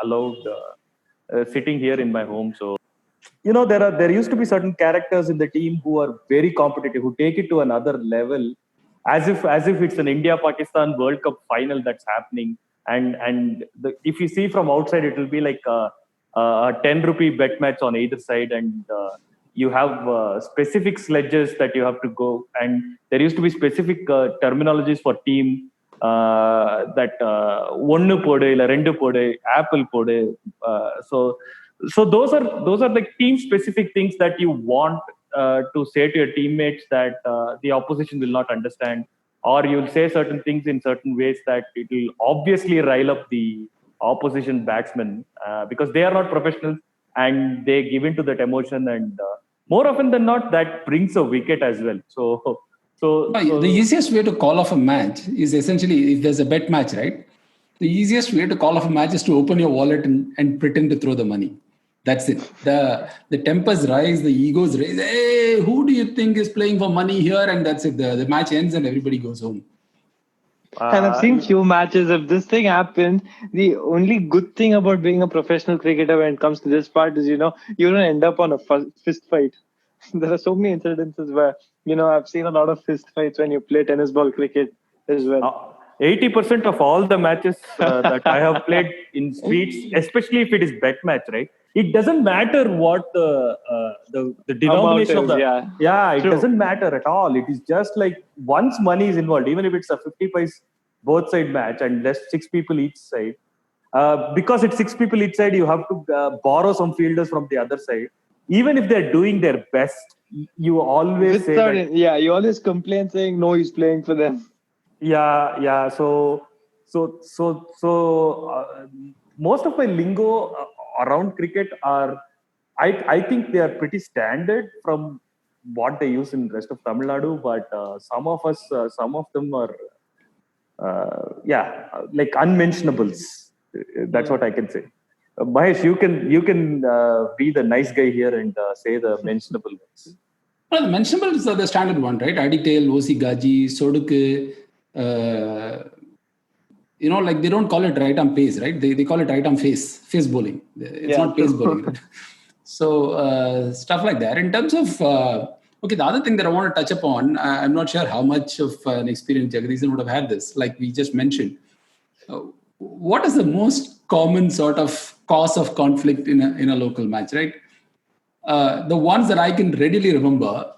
aloud sitting here in my home. So there used to be certain characters in the team who are very competitive, who take it to another level, as if it's an India-Pakistan World Cup final that's happening. And if you see from outside, it will be like a 10 rupee bet match on either side, and you have specific sledges that you have to go, and there used to be specific terminologies for team. That one pode illa rendu pode apple pode, so those are like team specific things that you want to say to your teammates that the opposition will not understand, or you'll say certain things in certain ways that it will obviously rile up the opposition batsmen because they are not professionals and they give in to that emotion, and more often than not that brings a wicket as well. So the easiest way to call off a match is essentially if there's a bet match, right? The easiest way to call off a match is to open your wallet and pretend to throw the money. That's it. The tempers rise, the egos raise. Hey, who do you think is playing for money here? And that's it. The match ends and everybody goes home. And I've seen few matches. If this thing happens, the only good thing about being a professional cricketer when it comes to this part is, you don't end up on a fist fight. There are so many incidences where, I've seen a lot of fist fights when you play tennis ball cricket as well. 80% of all the matches that I have played in streets, especially if it is bet match, right? It doesn't matter what the denomination of the it True. doesn't matter at all. It is just like once money is involved, even if it's a 50 paise both side match and there's 6 people each side, because it's 6 people each side, you have to borrow some fielders from the other side. Even if they're doing their best, you always say that, you always complain saying no, he's playing for them. Yeah. So most of my lingo around cricket are, I think they are pretty standard from what they use in the rest of Tamil Nadu, but some of them are, like unmentionables. That's what I can say. Mahesh, you can be the nice guy here and say the mentionable ones. Well, the mentionables are the standard one, right? Aditail, Osi Gaji, Sodukku. Like they don't call it right arm pace, right? They call it right arm face bowling. It's not pace bowling. Right? So stuff like that. In terms of the other thing that I want to touch upon, I'm not sure how much of an experience Jagadeesan would have had this. Like we just mentioned, what is the most common sort of cause of conflict in a local match, right? The ones that I can readily remember.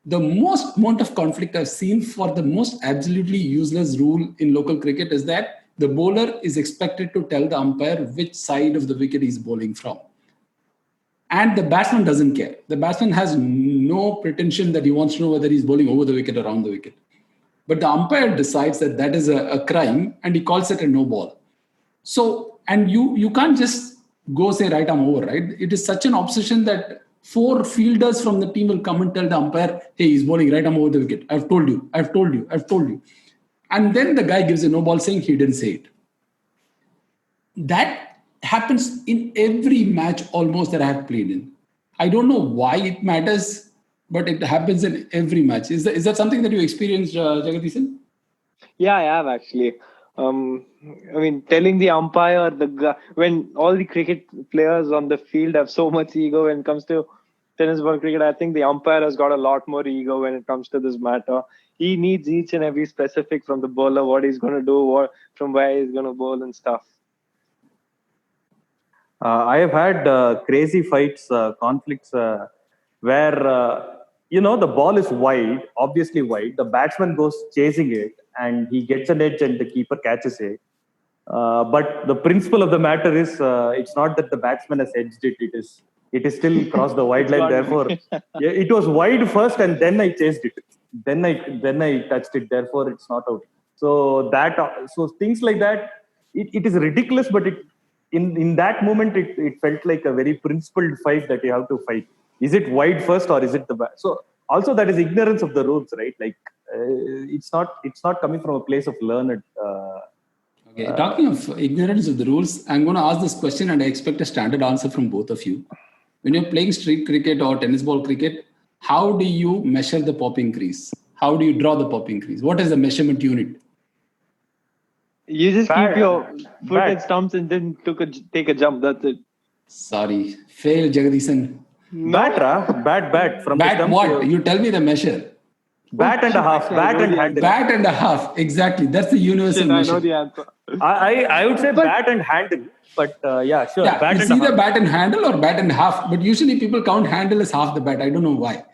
The most amount of conflict I've seen for the most absolutely useless rule in local cricket is that the bowler is expected to tell the umpire which side of the wicket he's bowling from. And the batsman doesn't care. The batsman has no pretension that he wants to know whether he's bowling over the wicket or around the wicket. But the umpire decides that is a crime and he calls it a no ball. So, and you can't just go say right arm over, right? It is such an obsession that 4 fielders from the team will come and tell the umpire, hey, he's bowling right arm over the wicket. I've told you. And then the guy gives a no ball saying he didn't say it. That happens in every match almost that I have played in. I don't know why it matters, but it happens in every match. Is that something that you experienced, Jagadeesan? Yeah, I have actually. I mean, telling the umpire, when all the cricket players on the field have so much ego when it comes to tennis ball cricket, I think the umpire has got a lot more ego when it comes to this matter. He needs each and every specific from the bowler, what he's going to do, from where he's going to bowl and stuff. I have had crazy fights, conflicts where the ball is wide, obviously wide. The batsman goes chasing it, and he gets an edge, and the keeper catches it. But the principle of the matter is, it's not that the batsman has edged it. It is still crossed the wide line. Therefore, it was wide first, and then I chased it. Then I touched it. Therefore, it's not out. So things like that. It is ridiculous, but in that moment, it felt like a very principled fight that you have to fight. Is it wide first or is it the back? So also that is ignorance of the rules, right? Like it's not coming from a place of learned. Okay, talking of ignorance of the rules, I'm going to ask this question and I expect a standard answer from both of you. When you're playing street cricket or tennis ball cricket, how do you measure the popping crease? How do you draw the popping crease? What is the measurement unit? You just keep your foot at stumps and then take a jump. That's it. Sorry, fail, Jagadeesan. Bat from bat. What? You tell me the measure. Bat and a half. Bat and handle. Bat and a half. Exactly. That's the universal measure. I know the answer. I would say bat and handle. But yeah, sure. Yeah, bat it's either half. Bat and handle or bat and half. But usually people count handle as half the bat. I don't know why.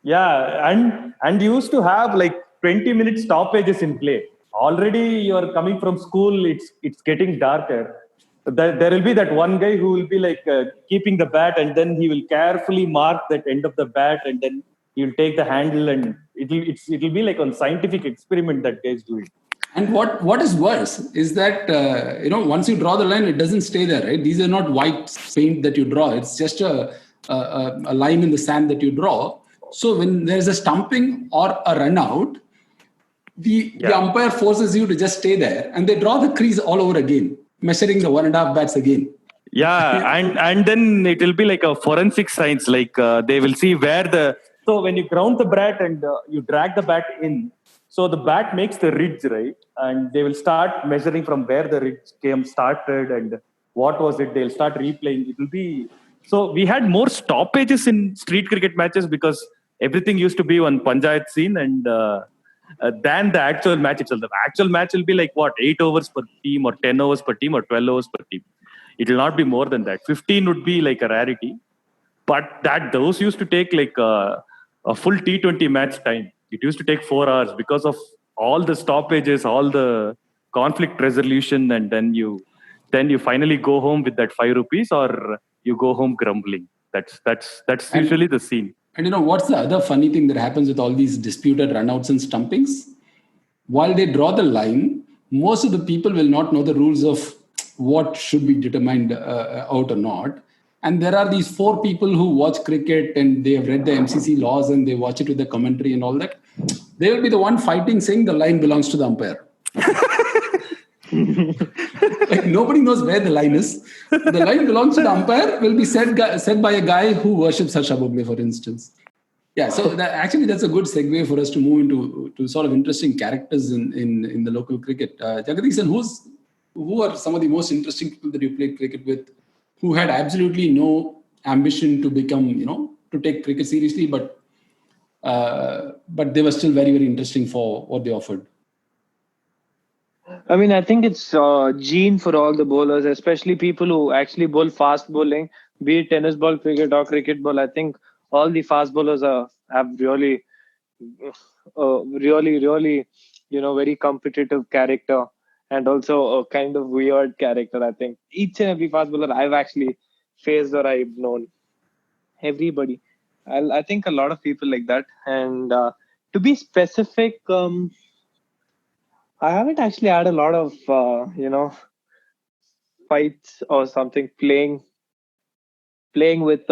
Yeah, and you used to have like 20-minute stoppages in play. Already you are coming from school. It's getting darker. There will be that one guy who will be like keeping the bat, and then he will carefully mark that end of the bat, and then he'll take the handle, and it'll be like on scientific experiment that guy is doing. And what is worse is that once you draw the line, it doesn't stay there, right? These are not white paint that you draw. It's just a line in the sand that you draw. So when there's a stumping or a run out, the umpire forces you to just stay there, and they draw the crease all over again, measuring the 1.5 bats again. Yeah, and then it will be like a forensic science. Like they will see so when you ground the bat and you drag the bat in, so the bat makes the ridge, right? And they will start measuring from where the ridge started and what was it. They'll start replaying. It will be so. We had more stoppages in street cricket matches because everything used to be on panchayat scene and. Than the actual match itself. The actual match will be like 8 overs per team or 10 overs per team or 12 overs per team. It will not be more than that. 15 would be like a rarity. But those used to take like a full T20 match time. It used to take 4 hours because of all the stoppages, all the conflict resolution, and then you finally go home with that 5 rupees or you go home grumbling. That's usually the scene. And what's the other funny thing that happens with all these disputed runouts and stumpings? While they draw the line, most of the people will not know the rules of what should be determined out or not. And there are these 4 people who watch cricket and they have read the MCC laws and they watch it with the commentary and all that. They will be the one fighting saying the line belongs to the umpire. Like nobody knows where the line is. The line belongs to the umpire will be said by a guy who worships Harsha Bhogle, for instance. Yeah, so that's a good segue for us to move into sort of interesting characters in the local cricket. Jagadeesan, who are some of the most interesting people that you played cricket with, who had absolutely no ambition to become, to take cricket seriously, but they were still very, very interesting for what they offered? I mean, I think it's gene for all the bowlers, especially people who actually bowl fast bowling, be it tennis ball, cricket or cricket ball. I think all the fast bowlers have really, very competitive character and also a kind of weird character. I think each and every fast bowler I've actually faced or I've known, everybody. I think a lot of people like that. And to be specific, I haven't actually had a lot of, fights or something playing with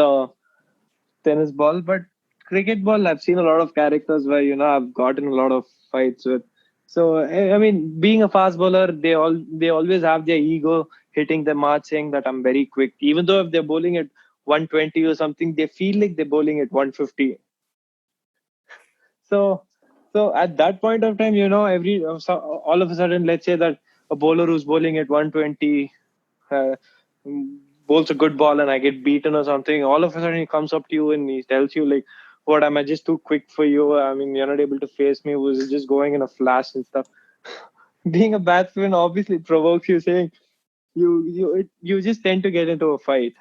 tennis ball, but cricket ball, I've seen a lot of characters where, I've gotten a lot of fights with. So, I mean, being a fast bowler, they always have their ego hitting the mark saying that I'm very quick. Even though if they're bowling it 120 or something, they feel like they're bowling at 150. So at that point of time, all of a sudden, let's say that a bowler who's bowling at 120 uh, bowls a good ball and I get beaten or something. All of a sudden, he comes up to you and he tells you like, "What, am I just too quick for you? I mean, you're not able to face me. Was it just going in a flash and stuff?" Being a batsman obviously provokes you, saying you just tend to get into a fight.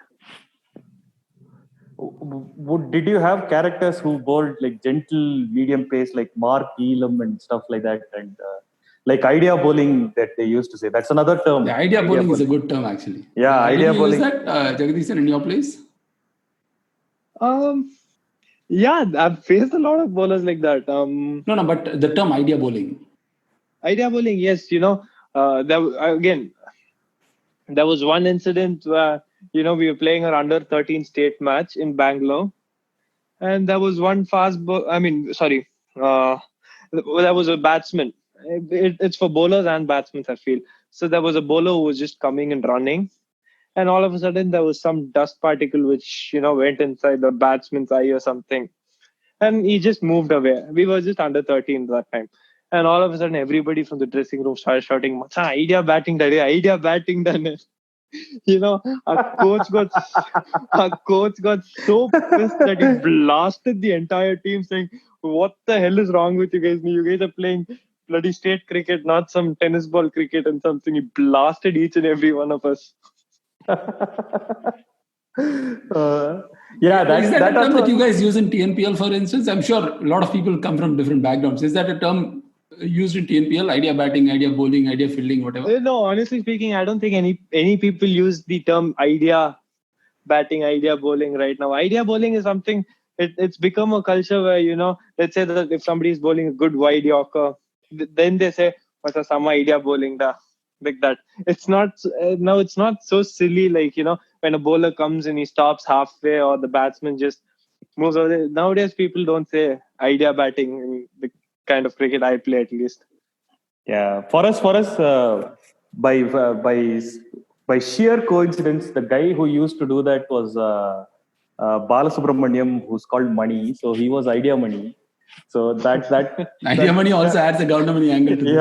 Did you have characters who bowled like gentle medium pace, like Mark Elam and stuff like that, and like idea bowling that they used to say? That's another term. The idea bowling is a good term, actually. Yeah, idea did you bowling. Use that, Jagadeesan, in your place? Yeah, I've faced a lot of bowlers like that. No, but the term idea bowling. Idea bowling, yes. There was one incident where, we were playing our under 13 state match in Bangalore. And there was one there was a batsman. It's for bowlers and batsmen, I feel. So there was a bowler who was just coming and running. And all of a sudden, there was some dust particle which, went inside the batsman's eye or something. And he just moved away. We were just under 13 at that time. And all of a sudden, everybody from the dressing room started shouting, idea batting done, idea batting done. Our coach got so pissed that he blasted the entire team, saying, "What the hell is wrong with you guys? You guys are playing bloody state cricket, not some tennis ball cricket and something." He blasted each and every one of us. Yeah, is that a term that you guys use in TNPL, for instance? I'm sure a lot of people come from different backgrounds. Is that a term used in TNPL? Idea batting, idea bowling, idea fielding, whatever? No, honestly speaking, I don't think any people use the term idea batting, idea bowling right now. Idea bowling is something, it's become a culture where, let's say that if somebody is bowling a good wide Yorker, then they say, "What's some idea bowling da?" Like that. It's not now. It's not so silly like when a bowler comes and he stops halfway or the batsman just moves over. Nowadays, people don't say idea batting in the kind of cricket I play, at least. Yeah, for us, by sheer coincidence, the guy who used to do that was Balasubramaniam, who's called Money. So he was Idea Money. So that Idea Money also adds a Gautam Money angle to this.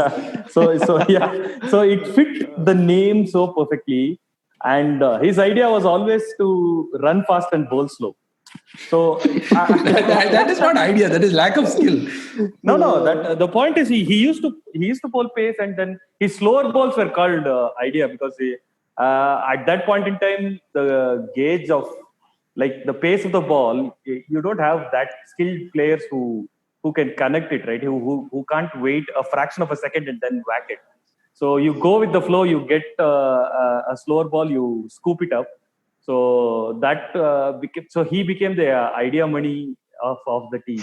Yeah. So it fit the name so perfectly, and his idea was always to run fast and bowl slow. So that is not idea. That is lack of skill. No. That the point is he used to bowl pace, and then his slower balls were called idea because at that point in time the gauge of like the pace of the ball, you don't have that skilled players who can connect it, right? Who can't wait a fraction of a second and then whack it. So you go with the flow. You get a slower ball, you scoop it up. So that he became the idea money of the team.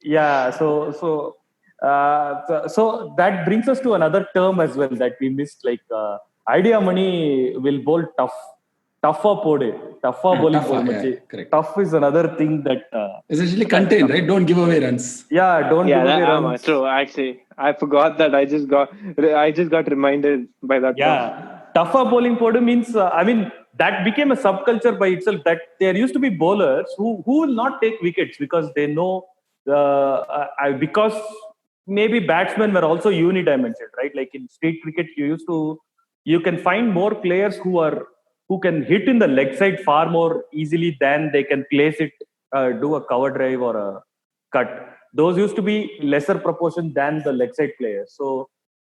Yeah. So that brings us to another term as well that we missed. Like idea money will bowl tough. Tougher bowling. Correct. Tough is another thing that essentially contain, right? Don't give away runs. Yeah, don't give away runs. True. Actually, I forgot that. I just got reminded by that. Yeah, tougher bowling podu means that became a subculture by itself. That there used to be bowlers who will not take wickets because they know because maybe batsmen were also unidimensional, right? Like in street cricket, you can find more players who can hit in the leg side far more easily than they can place it, do a cover drive or a cut. Those used to be lesser proportion than the leg side players. So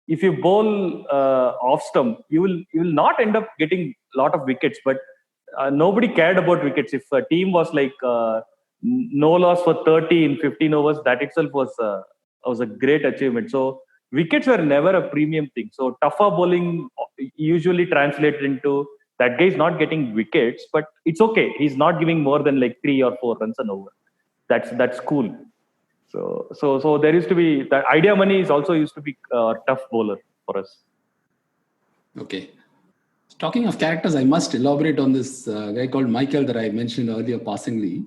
if you bowl off stump, you will not end up getting a lot of wickets. But nobody cared about wickets. If a team was like no loss for 30 in 15 overs, that itself was a great achievement. So wickets were never a premium thing. So tougher bowling usually translated into that guy is not getting wickets, but it's okay. He's not giving more than like 3 or 4 runs an over. That's cool. So there used to be that idea money is also used to be a tough bowler for us. Okay. Talking of characters, I must elaborate on this guy called Michael that I mentioned earlier passingly.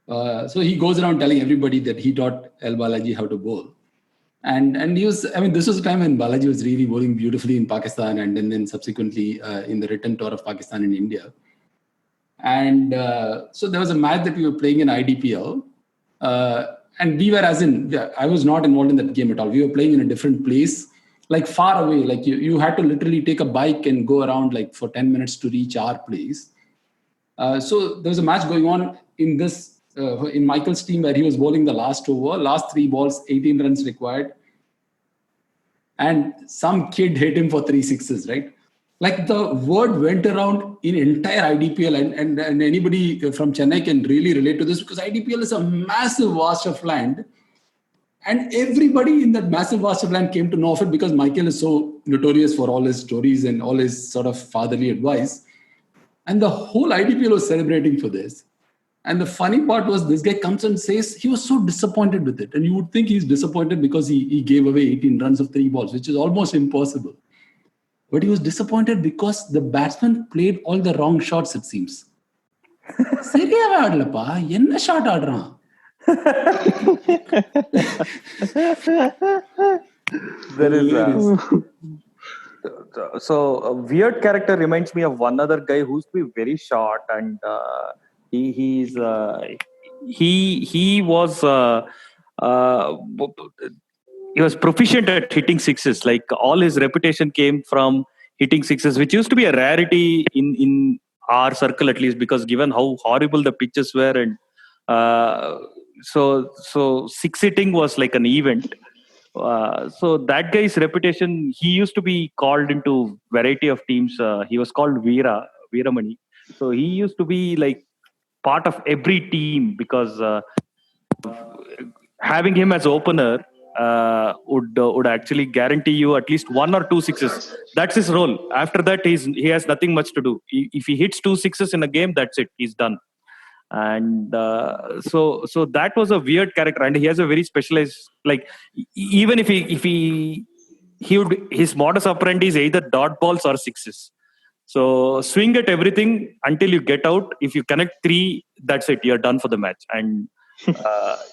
So he goes around telling everybody that he taught L Balaji how to bowl. And he was, this was a time when Balaji was really bowling beautifully in Pakistan and then subsequently in the return tour of Pakistan and India. And so there was a match that we were playing in IDPL. And we were, I was not involved in that game at all. We were playing in a different place, like far away. Like you had to literally take a bike and go around like for 10 minutes to reach our place. So there was a match going on in Michael's team where he was bowling the last 3 balls, 18 runs required. And some kid hit him for 3 sixes, right? Like the word went around in entire IDPL, and anybody from Chennai can really relate to this because IDPL is a massive vast of land. And everybody in that massive vast of land came to know of it because Michael is so notorious for all his stories and all his sort of fatherly advice. And the whole IDPL was celebrating for this. And the funny part was this guy comes and says he was so disappointed with it. And you would think he's disappointed because he gave away 18 runs of 3 balls, which is almost impossible. But he was disappointed because the batsman played all the wrong shots, it seems. Seriya aadlappa, enna shot aadran? There is so a weird character reminds me of one other guy who's be very short, and he was proficient at hitting sixes. Like all his reputation came from hitting sixes, which used to be a rarity in our circle, at least, because given how horrible the pitches were, and so six hitting was like an event. So that guy's reputation, he used to be called into variety of teams. He was called Veeramani. So he used to be like part of every team because having him as opener would actually guarantee you at least 1 or 2 sixes. That's his role. After that, he has nothing much to do. If he hits 2 sixes in a game, that's it. He's done. And so that was a weird character, and he has a very specialized, like, even if he would, his modus operandi is either dot balls or sixes. So swing at everything until you get out. If you connect 3, that's it. You're done for the match. And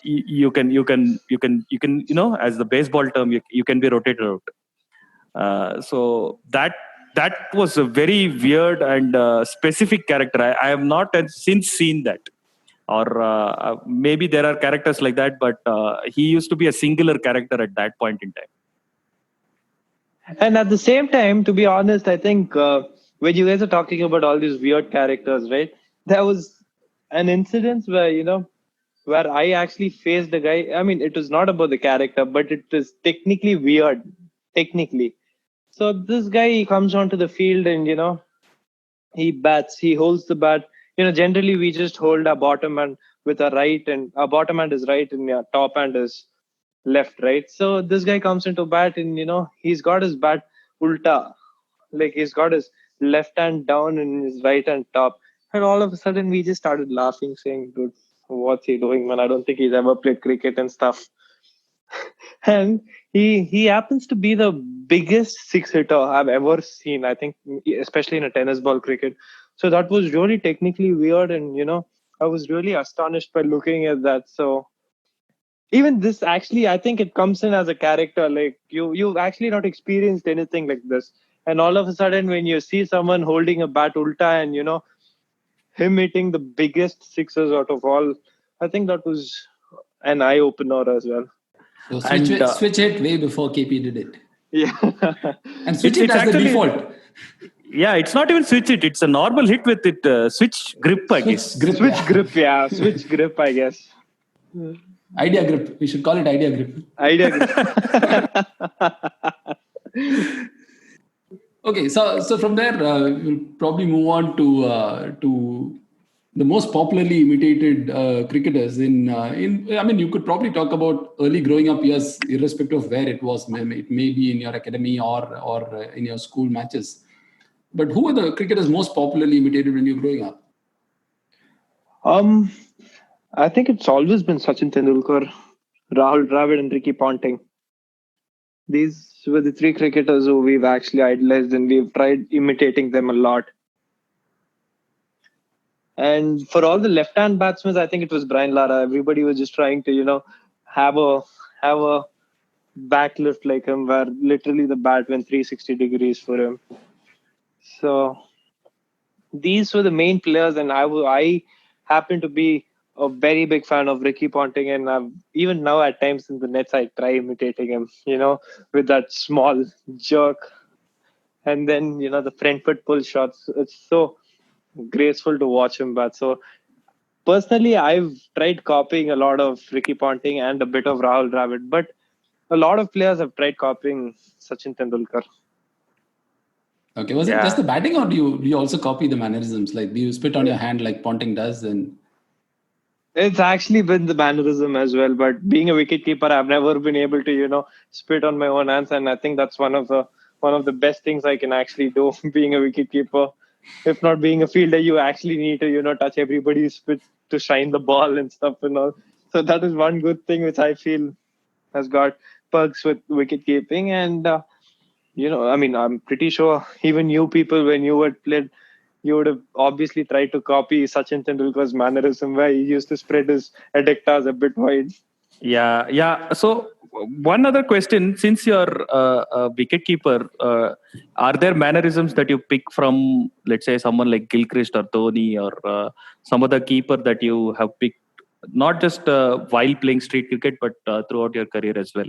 you can as the baseball term, you can be rotated out. So that was a very weird and specific character. I have not since seen that, or maybe there are characters like that, but he used to be a singular character at that point in time. And at the same time, to be honest, I think when you guys are talking about all these weird characters, right? There was an incident where I actually faced a guy. I mean, it was not about the character, but it is technically weird. Technically. So this guy, he comes onto the field and, he bats, he holds the bat. Generally we just hold our bottom hand with our right, and our bottom hand is right and our top hand is left, right? So this guy comes into bat and, he's got his bat ulta. Like he's got his left hand down and his right hand top. And all of a sudden we just started laughing, saying, dude, what's he doing, man? I don't think he's ever played cricket and stuff. And he happens to be the biggest six hitter I've ever seen, I think, especially in a tennis ball cricket. So that was really technically weird, and I was really astonished by looking at that. So even this, actually, I think it comes in as a character. Like you've actually not experienced anything like this, and all of a sudden when you see someone holding a bat ulta and him hitting the biggest sixes out of all, I think that was an eye opener as well. So switch it way before KP did it. Yeah. And switch it as the default. Yeah, it's not even switch it. It's a normal hit with it. Switch grip, I guess. Switch grip, I guess. Idea grip. We should call it idea grip. Idea grip. Okay, so from there, we'll probably move on to the most popularly imitated cricketers I mean, you could probably talk about early growing up years, irrespective of where it was. It may be in your academy or in your school matches. But who were the cricketers most popularly imitated when you were growing up? I think it's always been Sachin Tendulkar, Rahul Dravid, and Ricky Ponting. These were the 3 cricketers who we've actually idolized, and we've tried imitating them a lot. And for all the left-hand batsmen, I think it was Brian Lara. Everybody was just trying to, have a backlift like him, where literally the bat went 360 degrees for him. So these were the main players, and I happen to be a very big fan of Ricky Ponting, and even now at times in the nets I try imitating him, with that small jerk, and then the front foot pull shots. It's so graceful to watch him bat. So personally, I've tried copying a lot of Ricky Ponting and a bit of Rahul Dravid, but a lot of players have tried copying Sachin Tendulkar. Okay, was it just the batting, or do you also copy the mannerisms? Like, do you spit on your hand like Ponting does? And it's actually been the mannerism as well. But being a wicketkeeper, I've never been able to spit on my own hands, and I think that's one of the best things I can actually do. Being a wicketkeeper, if not being a fielder, you actually need to touch everybody's spit to shine the ball and stuff and all. So that is one good thing which I feel has got perks with wicket keeping. And I'm pretty sure even you people, when you had played, you would have obviously tried to copy Sachin Tendulkar's mannerism, where he used to spread his adductors a bit wide. Yeah. So one other question: since you're a wicketkeeper, are there mannerisms that you pick from, let's say, someone like Gilchrist or Dhoni, or some other keeper that you have picked, not just while playing street cricket, but throughout your career as well?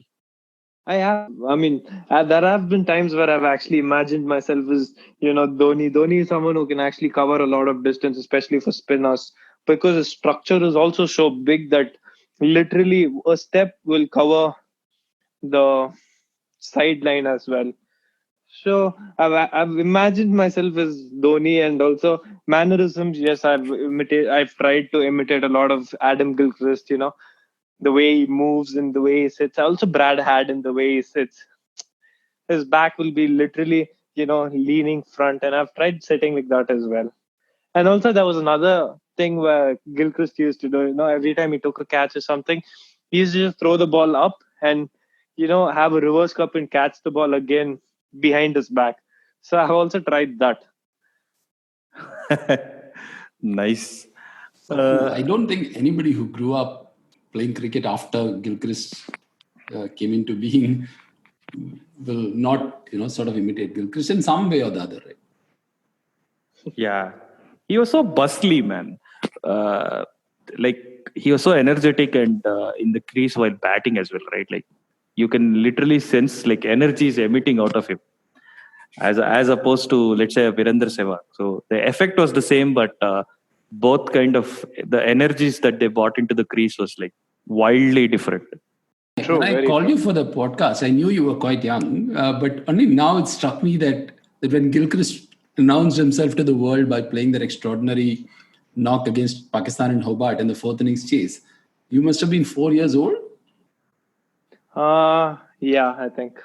I have. I mean, there have been times where I've actually imagined myself as, Dhoni. Dhoni is someone who can actually cover a lot of distance, especially for spinners, because his structure is also so big that literally a step will cover the sideline as well. So I've imagined myself as Dhoni, and also mannerisms. Yes, I've tried to imitate a lot of Adam Gilchrist. The way he moves and the way he sits. Also, Brad Haddin, the way he sits. His back will be literally, leaning front. And I've tried sitting like that as well. And also, there was another thing where Gilchrist used to do, every time he took a catch or something, he used to just throw the ball up and, have a reverse cup and catch the ball again behind his back. So I've also tried that. Nice. I don't think anybody who grew up playing cricket after Gilchrist came into being will not, sort of imitate Gilchrist in some way or the other, right? Yeah. He was so bustly, man. He was so energetic and in the crease while batting as well, right? Like, you can literally sense like energy is emitting out of him, as opposed to, let's say, Virender Sehwag. So the effect was the same, but both kind of the energies that they brought into the crease was like wildly different. True, when I called you for the podcast, I knew you were quite young, but only now it struck me that when Gilchrist announced himself to the world by playing that extraordinary knock against Pakistan in Hobart in the fourth innings chase, you must have been 4 years old? Yeah, I think.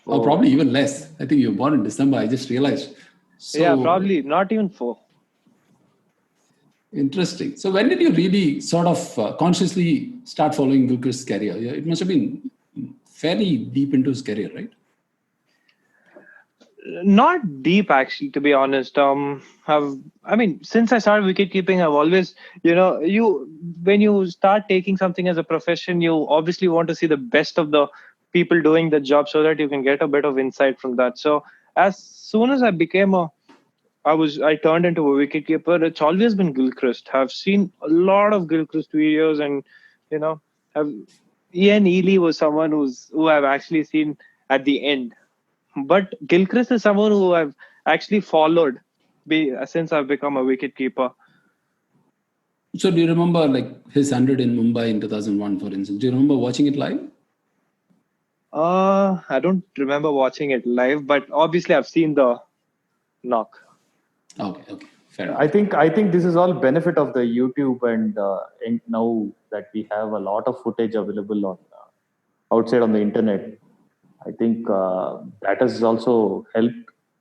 Or probably even less. I think you were born in December, I just realized. So, yeah, probably not even 4. Interesting. So when did you really sort of consciously start following Gilchrist's career? It must have been fairly deep into his career, right? Not deep, actually, to be honest. Since I started wicket keeping, I've always, when you start taking something as a profession, you obviously want to see the best of the people doing the job so that you can get a bit of insight from that. So as soon as I became I turned into a wicketkeeper. It's always been Gilchrist. I've seen a lot of Gilchrist videos, and Ian Ely was someone who I've actually seen at the end. But Gilchrist is someone who I've actually followed since I've become a wicketkeeper. So do you remember like his 100 in Mumbai in 2001, for instance? Do you remember watching it live? I don't remember watching it live, but obviously I've seen the knock. Okay, fair enough. I think this is all benefit of the YouTube and now that we have a lot of footage available on outside on the internet. I think that has also helped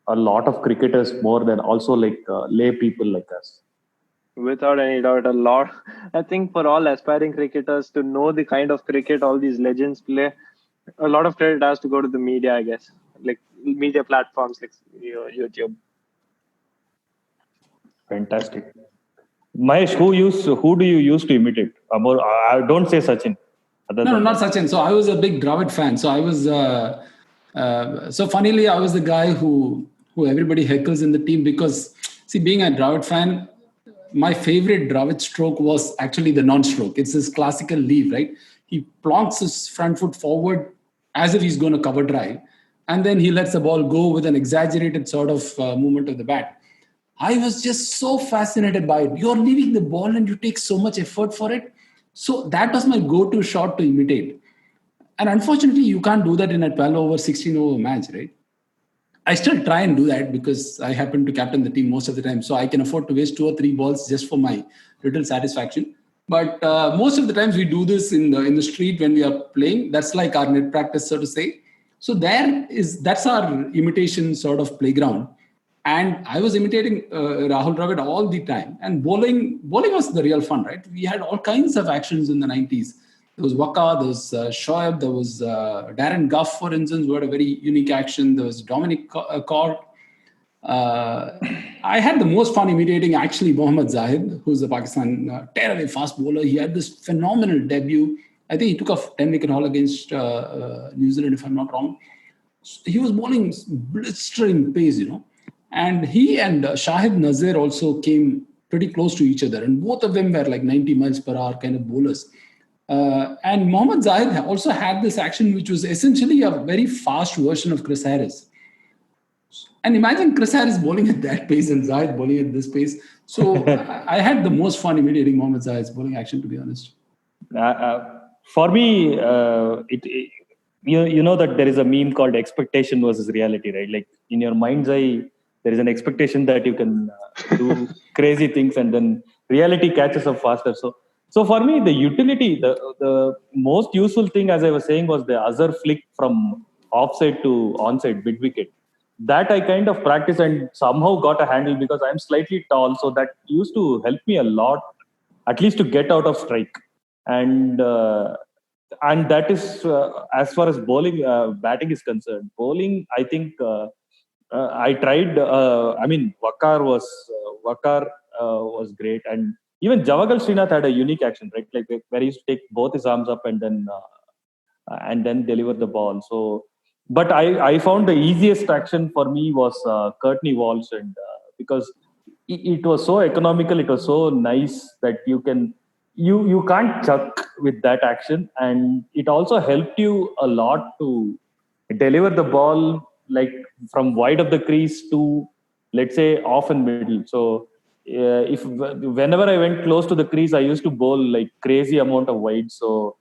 a lot of cricketers more than also like lay people like us. Without any doubt, a lot. I think for all aspiring cricketers to know the kind of cricket all these legends play, a lot of credit has to go to the media, I guess, like media platforms like YouTube. Fantastic. Mahesh, who do you use to imitate? Don't say Sachin. No, not Sachin. So I was a big Dravid fan. So I was, so funnily, I was the guy who who everybody heckles in the team because, see, being a Dravid fan, my favorite Dravid stroke was actually the non-stroke. It's his classical leave, right? He plonks his front foot forward as if he's going to cover drive, and then he lets the ball go with an exaggerated sort of movement of the bat. I was just so fascinated by it. You're leaving the ball and you take so much effort for it. So that was my go-to shot to imitate. And unfortunately, you can't do that in a 12 over, 16 over match, right? I still try and do that because I happen to captain the team most of the time. So I can afford to waste 2 or 3 balls just for my little satisfaction. But most of the times we do this in the street when we are playing. That's like our net practice, so to say. So that's our imitation sort of playground. And I was imitating Rahul Dravid all the time. And bowling was the real fun, right? We had all kinds of actions in the 90s. There was Waka, there was Shoaib, there was Darren Gough, for instance, who had a very unique action. There was Dominic Cork. I had the most fun imitating actually Mohammad Zahid, who's a Pakistan tearaway fast bowler. He had this phenomenal debut. I think he took a 10-wicket haul against New Zealand, if I'm not wrong. He was bowling blistering pace, And he and Shahid Nazir also came pretty close to each other. And both of them were like 90 miles per hour kind of bowlers. And Mohammad Zahid also had this action, which was essentially a very fast version of Chris Harris. And imagine Chris Harris bowling at that pace and Zahid bowling at this pace. So I had the most fun imitating Mohammad Zahid's bowling action, to be honest. For me, you know that there is a meme called expectation versus reality, right? Like in your mind's eye, there is an expectation that you can do crazy things, and then reality catches up faster. So for me, the utility, the most useful thing, as I was saying, was the other flick from offside to onside mid wicket. That I kind of practiced and somehow got a handle because I'm slightly tall. So that used to help me a lot, at least to get out of strike. And that is as far as bowling, batting is concerned. Bowling, I think I tried. Wakar was great, and even Javagal Srinath had a unique action, right? Like where he used to take both his arms up and then deliver the ball. So, but I found the easiest action for me was Courtney Walsh, and because it was so economical, it was so nice that you can't chuck with that action, and it also helped you a lot to deliver the ball like from wide of the crease to, let's say, off and middle. So whenever I went close to the crease, I used to bowl like crazy amount of wide. So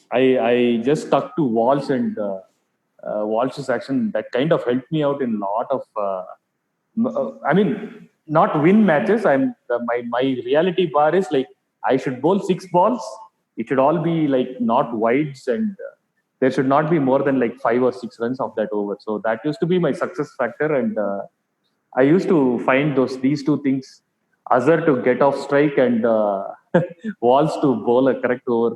I just stuck to Walsh and Walsh's action. That kind of helped me out in a lot of. Not win matches. My reality bar is like I should bowl 6 balls. It should all be like not wides, and there should not be more than like 5 or 6 runs of that over. So that used to be my success factor, and I used to find these two things: Azhar to get off strike and Walsh to bowl a correct over.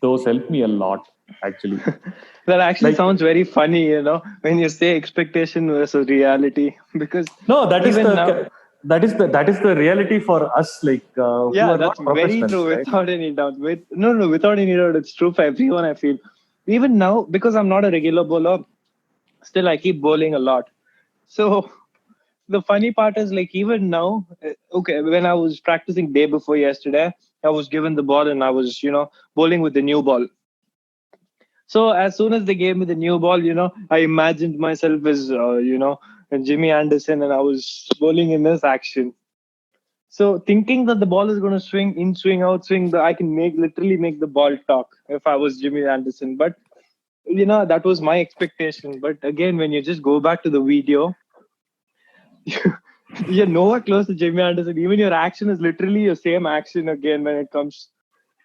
Those helped me a lot, actually. That actually sounds very funny, when you say expectation versus reality. Because no, that is the reality for us, like who are that's not very true, right? without any doubt. Without any doubt, it's true for everyone. I feel even now, because I'm not a regular bowler, still I keep bowling a lot. So the funny part is, like, even now, when I was practicing day before yesterday, I was given the ball and I was, bowling with the new ball. So as soon as they gave me the new ball, I imagined myself as, Jimmy Anderson, and I was bowling in this action. So thinking that the ball is going to swing in, swing out, swing, I can literally make the ball talk if I was Jimmy Anderson. But, that was my expectation. But again, when you just go back to the video, you're nowhere close to Jimmy Anderson. Even your action is literally your same action again when it comes.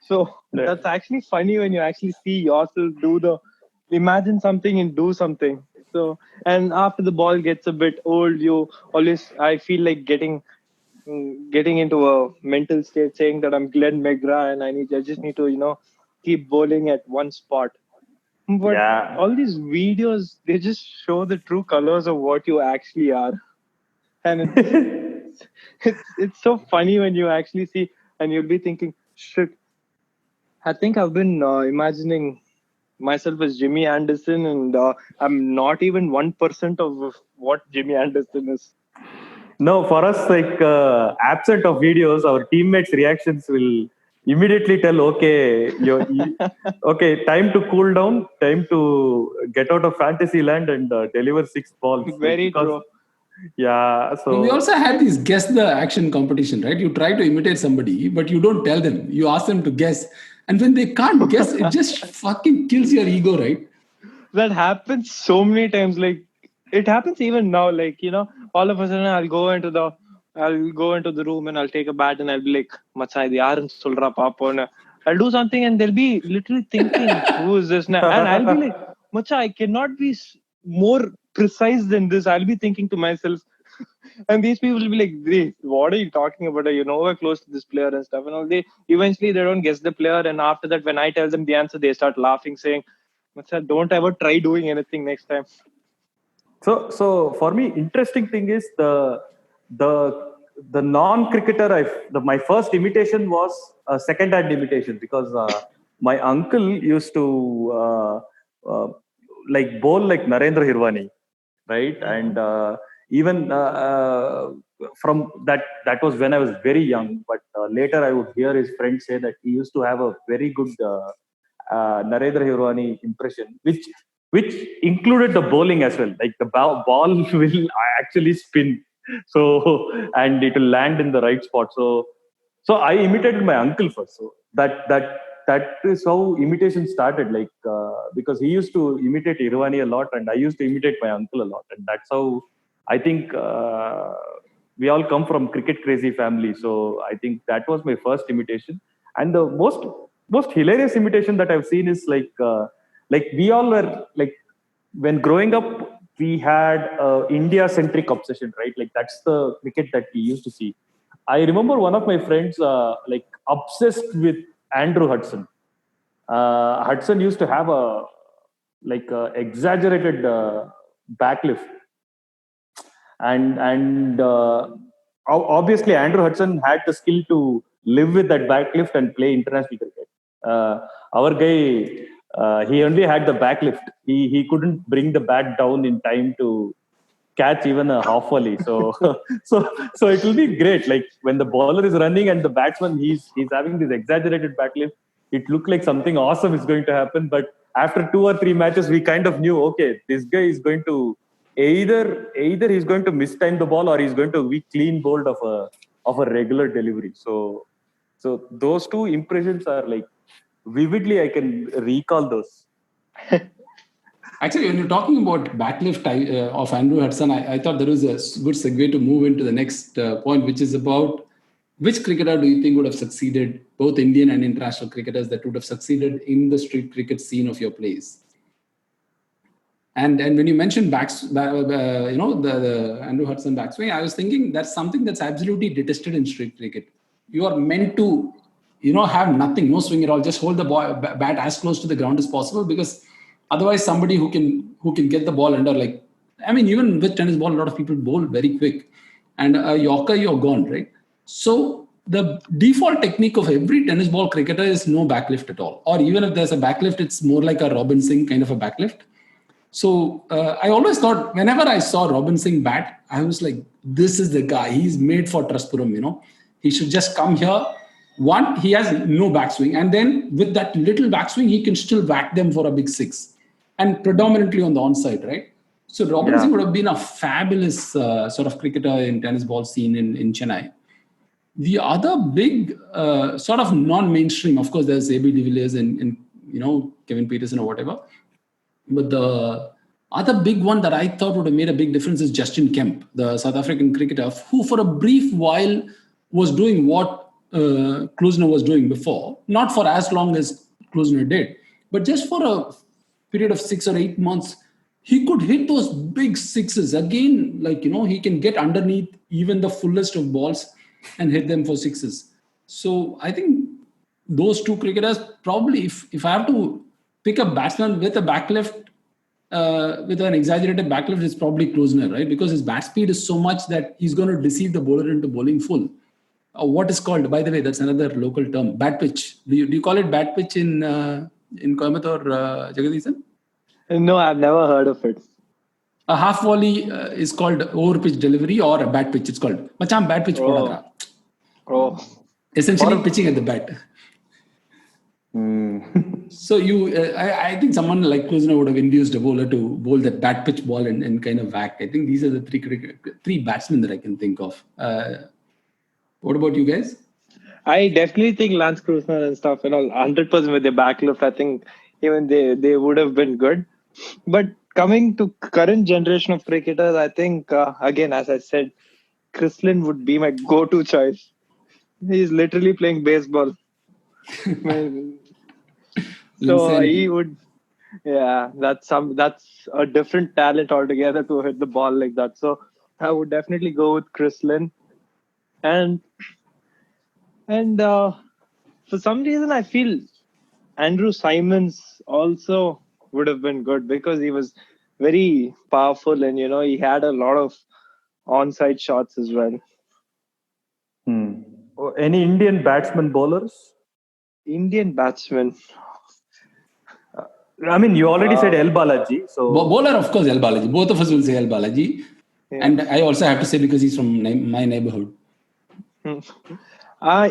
So that's actually funny when you actually see yourself imagine something and do something. So, and after the ball gets a bit old, I feel like getting into a mental state saying that I'm Glenn McGrath and I just need to, keep bowling at one spot. But all these videos, they just show the true colors of what you actually are. And it's so funny when you actually see, and you'll be thinking, shit, I think I've been imagining myself as Jimmy Anderson, and I'm not even 1% of what Jimmy Anderson is. No, for us, like absent of videos, our teammates' reactions will immediately tell, okay, okay, time to cool down, time to get out of fantasy land and deliver 6 balls. Like, Very because, true. yeah, We so also had this guess the action competition, right? You try to imitate somebody, but you don't tell them. You ask them to guess. And when they can't guess, it just fucking kills your ego, right? That happens so many times. Like it happens even now. Like all of a sudden I'll go into the room and I'll take a bat and I'll be like, "Macha, idu yaarun solra paapona." I'll do something and they'll be literally thinking, "Who is this now?" And I'll be like, "Macha, I cannot be more precise than this." I'll be thinking to myself, and these people will be like, "Hey, what are you talking about? You know, we're close to this player and stuff." And all they eventually they don't guess the player, and after that, when I tell them the answer, they start laughing, saying, "Macha, don't ever try doing anything next time." so for me, interesting thing is the the non-cricketer. My first imitation was a second-hand imitation because my uncle used to uh, like bowl like Narendra Hirwani, right? And even from that was when I was very young. But later I would hear his friends say that he used to have a very good Narendra Hirwani impression, which included the bowling as well. Like the ball will actually spin, so and it will land in the right spot. So I imitated my uncle first. So that is how imitation started. Like because he used to imitate Hirwani a lot, and I used to imitate my uncle a lot, and that's how I think we all come from cricket crazy family. So I think that was my first imitation, and the most hilarious imitation that I've seen is like we all were like when growing up we had India centric obsession, right? Like that's the cricket that we used to see. I remember one of my friends like obsessed with Andrew Hudson. Hudson used to have a like exaggerated backlift, and obviously Andrew Hudson had the skill to live with that backlift and play international cricket. Our guy, he only had the backlift. He couldn't bring the bat down in time to catch even a half volley. So so it will be great. Like when the bowler is running and the batsman he's having this exaggerated backlift, it looked like something awesome is going to happen. But after 2 or 3 matches, we kind of knew, okay, this guy is going to either he's going to mistime the ball or he's going to be clean bowled of a regular delivery. So those two impressions are like vividly I can recall those. Actually, when you're talking about backlift of Andrew Hudson, I thought there was a good segue to move into the next point, which is about which cricketer do you think would have succeeded, both Indian and international cricketers that would have succeeded in the street cricket scene of your place? And when you mentioned the Andrew Hudson backswing, I was thinking that's something that's absolutely detested in street cricket. You are meant to, have nothing, no swing at all. Just hold the bat as close to the ground as possible, because otherwise somebody who can get the ball under, like, I mean, even with tennis ball, a lot of people bowl very quick, and a Yorker, you're gone, right? So the default technique of every tennis ball cricketer is no backlift at all, or even if there's a backlift, it's more like a Robin Singh kind of a backlift. So I always thought, whenever I saw Robin Singh bat, I was like, this is the guy. He's made for Traspuram, He should just come here. One, he has no backswing. And then with that little backswing, he can still whack them for a big six. And predominantly on the onside, right? So Robin Singh would have been a fabulous sort of cricketer in tennis ball scene in Chennai. The other big sort of non-mainstream, of course, there's A.B. de Villiers and Kevin Peterson or whatever. But the other big one that I thought would have made a big difference is Justin Kemp, the South African cricketer, who for a brief while was doing what Klusener was doing before. Not for as long as Klusener did, but just for a period of 6 or 8 months, he could hit those big sixes. Again, he can get underneath even the fullest of balls and hit them for sixes. So I think those two cricketers, probably, if I have to pick a batsman with a backlift, with an exaggerated backlift, is probably Klusener, right? Because his bat speed is so much that he's going to deceive the bowler into bowling full. What is called, by the way, that's another local term, bat pitch. Do you call it bat pitch in Coimbatore, Jagadeesan? No, I've never heard of it. A half volley is called over pitch delivery, or a bat pitch. It's called Macham bat pitch. Podadra. Oh. Essentially pitching at the bat. So I think someone like Kuzna would have induced a bowler to bowl that bat pitch ball and kind of whack. I think these are the three batsmen that I can think of. What about you guys? I definitely think Lance Krusner and stuff, 100% with their backlift, I think even they would have been good. But coming to current generation of cricketers, I think, again, as I said, Chrislin would be my go-to choice. He's literally playing baseball. So he would, that's a different talent altogether to hit the ball like that. So I would definitely go with Chrislin. And for some reason, I feel Andrew Simons also would have been good because he was very powerful and, he had a lot of onside shots as well. Any Indian batsman bowlers? Indian batsman. I mean, you already said L Balaji. So bowler, of course, L Balaji. Both of us will say L Balaji. Yeah. And I also have to say because he's from my neighborhood.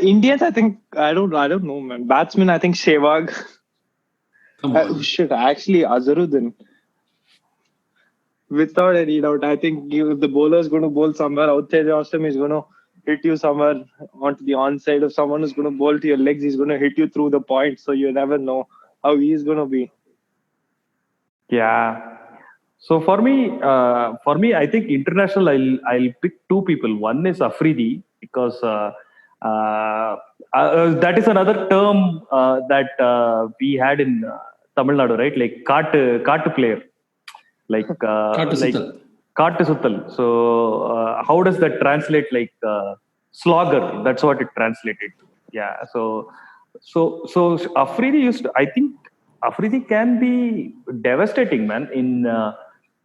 Indians, I think, I don't know, man. Batsman, I think Sehwag. Actually, Azharuddin. Without any doubt, I think if the bowler is going to bowl somewhere outside the off he's going to hit you somewhere onto the onside. If someone is going to bowl to your legs, he's going to hit you through the point. So you never know how he is going to be. Yeah. So for me, I think international, I'll pick two people. One is Afridi because that is another term that we had in Tamil Nadu, right? Like Kaatu player, like Kaatu Suttal. So how does that translate? Like slogger. That's what it translated. Yeah. So Afridi used to, I think Afridi can be devastating, man.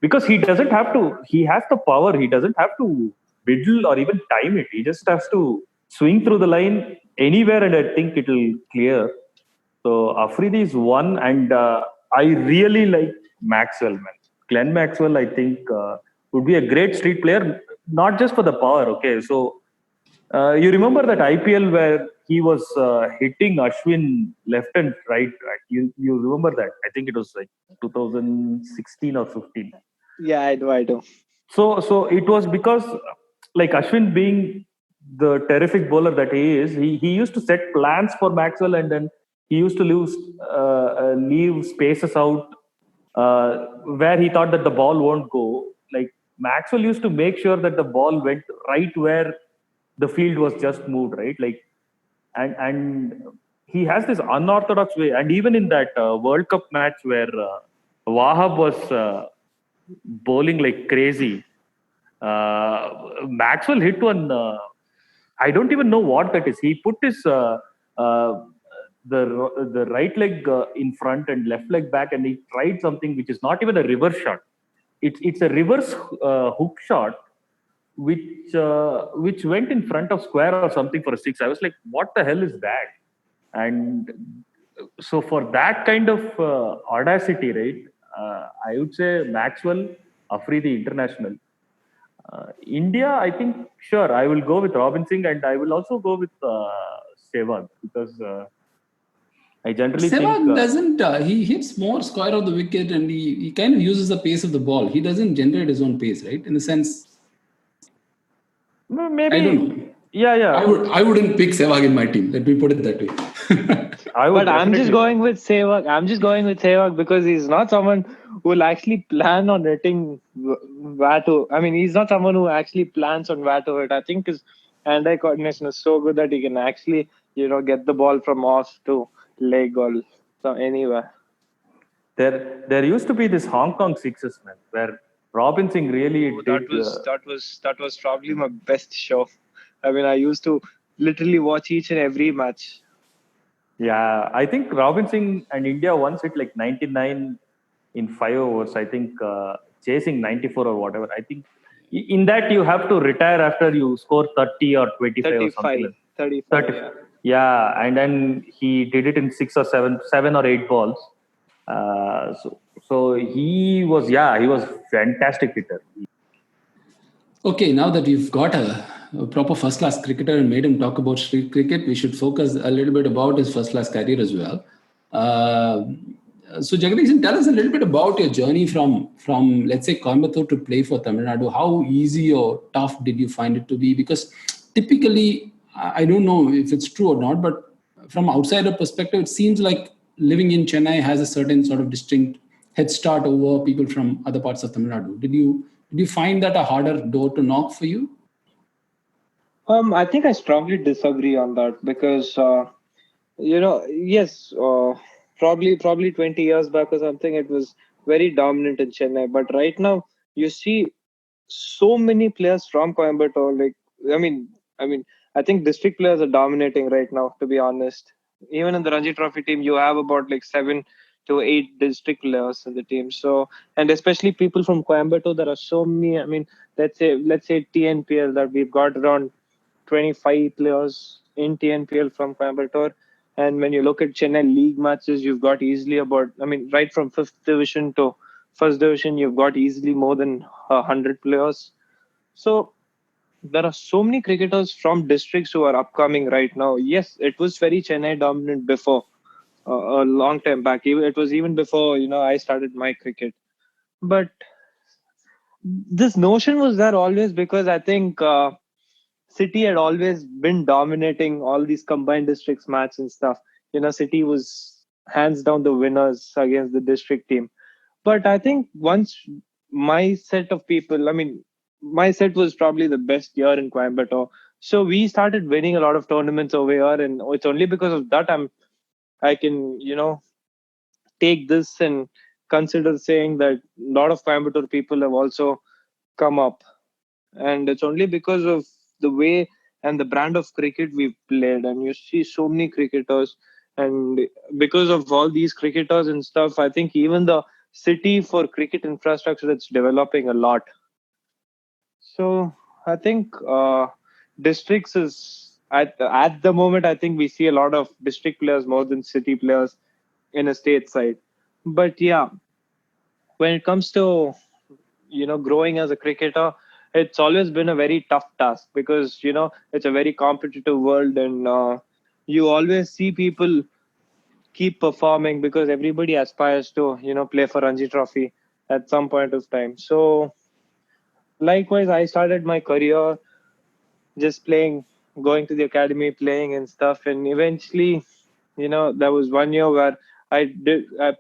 Because he doesn't have to. He has the power. He doesn't have to biddle or even time it. He just has to swing through the line anywhere, and I think it will clear. So Afridi is one, and I really like Maxwell, man. Glenn Maxwell, I think, would be a great street player, not just for the power. Okay, so you remember that IPL where he was hitting Ashwin left and right? You remember that? I think it was like 2016 or 15. Yeah, I do. So it was because, like, Ashwin being the terrific bowler that he is, he used to set plans for Maxwell, and then he used to leave spaces out where he thought that the ball won't go. Like, Maxwell used to make sure that the ball went right where the field was just moved, right? Like, and he has this unorthodox way. And even in that World Cup match where Wahab was bowling like crazy, Maxwell hit one. I don't even know what that is. He put his the right leg in front and left leg back, and he tried something which is not even a reverse shot. It's a reverse hook shot, which went in front of square or something for a six. I was like, what the hell is that? And so for that kind of audacity, right? I would say Maxwell, Afridi, international. India, I think, sure, I will go with Robin Singh, and I will also go with Sehwag because I generally Sehwag think doesn't. He hits more square of the wicket, and he kind of uses the pace of the ball. He doesn't generate his own pace, right? In the sense, maybe. I don't know. Yeah. I wouldn't pick Sehwag in my team. Let me put it that way. But I'm just going with Sehwag because he's not someone who will actually plan on hitting where to. I mean, he's not someone who actually plans on where to hit. I think his hand-eye coordination is so good that he can actually, get the ball from off to leg or anywhere. There used to be this Hong Kong sixes, man, where Robin Singh really did. That was probably my best show. I mean, I used to literally watch each and every match. Yeah, I think Robin Singh and India once hit like 99 in 5 overs. I think chasing 94 or whatever. I think in that you have to retire after you score 30 or 25 or something. 35. Yeah, and then he did it in 6 or 7 or 8 balls. So So he was fantastic hitter. Okay, now that you've got a proper first-class cricketer and made him talk about street cricket, we should focus a little bit about his first-class career as well. So Jagadeesan, tell us a little bit about your journey from let's say Coimbatore to play for Tamil Nadu. How easy or tough did you find it to be? Because typically, I don't know if it's true or not, but from outsider perspective, it seems like living in Chennai has a certain sort of distinct head start over people from other parts of Tamil Nadu. Did you find that a harder door to knock for you? I think I strongly disagree on that because yes, probably 20 years back or something, it was very dominant in Chennai. But right now, you see so many players from Coimbatore. Like, I mean, I mean, I think district players are dominating right now. To be honest, even in the Ranji Trophy team, you have about like 7 to 8 district players in the team. So, and especially people from Coimbatore, there are so many. I mean, let's say TNPL, that we've got around 25 players in TNPL from Coimbatore. And when you look at Chennai league matches, you've got easily about, I mean, right from fifth division to first division, you've got easily more than 100 players. So there are so many cricketers from districts who are upcoming right now. Yes, it was very Chennai dominant before, a long time back. It was even before, I started my cricket. But this notion was there always because I think City had always been dominating all these combined districts match and stuff. City was hands down the winners against the district team. But I think once my set of people, I mean, my set was probably the best year in Coimbatore. So we started winning a lot of tournaments over here, and it's only because of that I can take this and consider saying that a lot of Coimbatore people have also come up, and it's only because of the way and the brand of cricket we've played. And you see so many cricketers, and because of all these cricketers and stuff, I think even the city for cricket infrastructure, that's developing a lot. So I think districts is at the moment, I think we see a lot of district players more than city players in a state side. But yeah, when it comes to growing as a cricketer, it's always been a very tough task because it's a very competitive world, and you always see people keep performing because everybody aspires to play for Ranji Trophy at some point of time. So likewise, I started my career just playing, going to the academy, playing and stuff, and eventually there was one year where I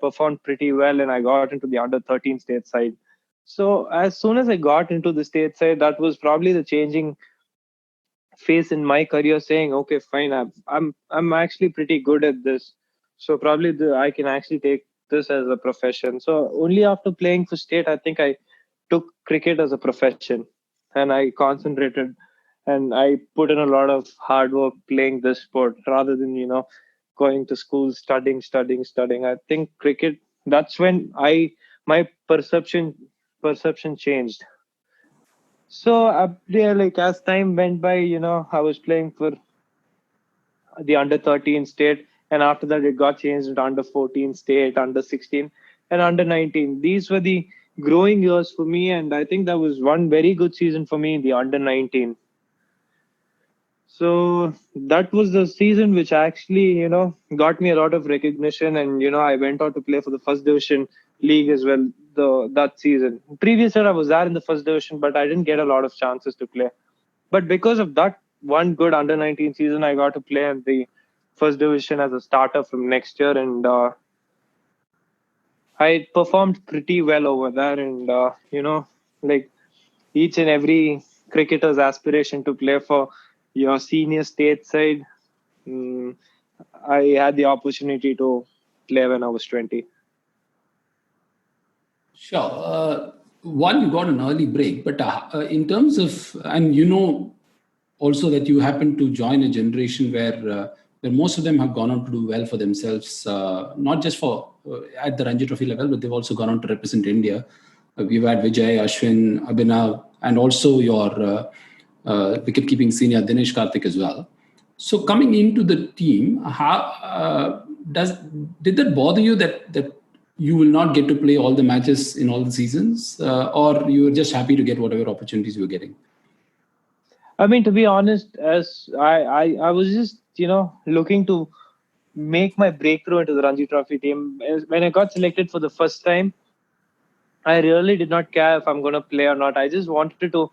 performed pretty well, and I got into the under 13 state side. So as soon as I got into the state side, that was probably the changing phase in my career, saying, okay, fine, I'm actually pretty good at this. So probably I can actually take this as a profession. So only after playing for state, I think I took cricket as a profession, and I concentrated and I put in a lot of hard work playing this sport rather than going to school, studying. I think cricket, that's when my perception changed. So like as time went by, I was playing for the under 13 state, and after that it got changed to under 14 state, under 16, and under 19. These were the growing years for me, and I think that was one very good season for me in the under 19. So that was the season which actually, got me a lot of recognition. And, I went out to play for the first division league as well that season. Previous year, I was there in the first division, but I didn't get a lot of chances to play. But because of that one good under 19 season, I got to play in the first division as a starter from next year. And I performed pretty well over there. And, like each and every cricketer's aspiration to play for your senior state side, mm, I had the opportunity to play when I was 20. Sure. One, you got an early break, but in terms of, and also that you happen to join a generation where most of them have gone on to do well for themselves, not just for at the Ranji Trophy level, but they've also gone on to represent India. We've had Vijay, Ashwin, Abhinav, and also your wicket-keeping senior Dinesh, Karthik as well. So coming into the team, how did that bother you that you will not get to play all the matches in all the seasons, or you were just happy to get whatever opportunities you were getting? I mean, to be honest, as I was just, looking to make my breakthrough into the Ranji Trophy team. When I got selected for the first time, I really did not care if I'm going to play or not. I just wanted to,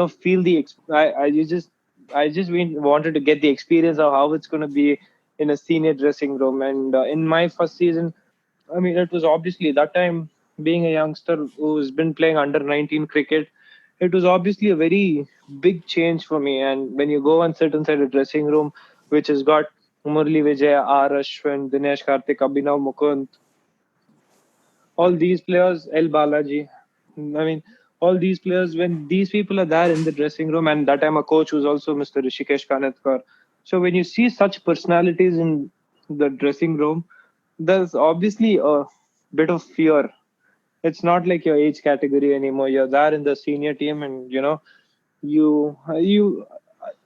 feel the. I just wanted to get the experience of how it's going to be in a senior dressing room. And in my first season, I mean, it was obviously that time, being a youngster who's been playing under 19 cricket, it was obviously a very big change for me. And when you go and sit inside a dressing room, which has got Murli Vijay, R. Ashwin, Dinesh, Karthik, Abhinav, Mukund, all these players, L Balaji, I mean, all these players, when these people are there in the dressing room, and that time a coach was also Mr. Rishikesh Kanatkar. So when you see such personalities in the dressing room, there's obviously a bit of fear. It's not like your age category anymore. You're there in the senior team, and you.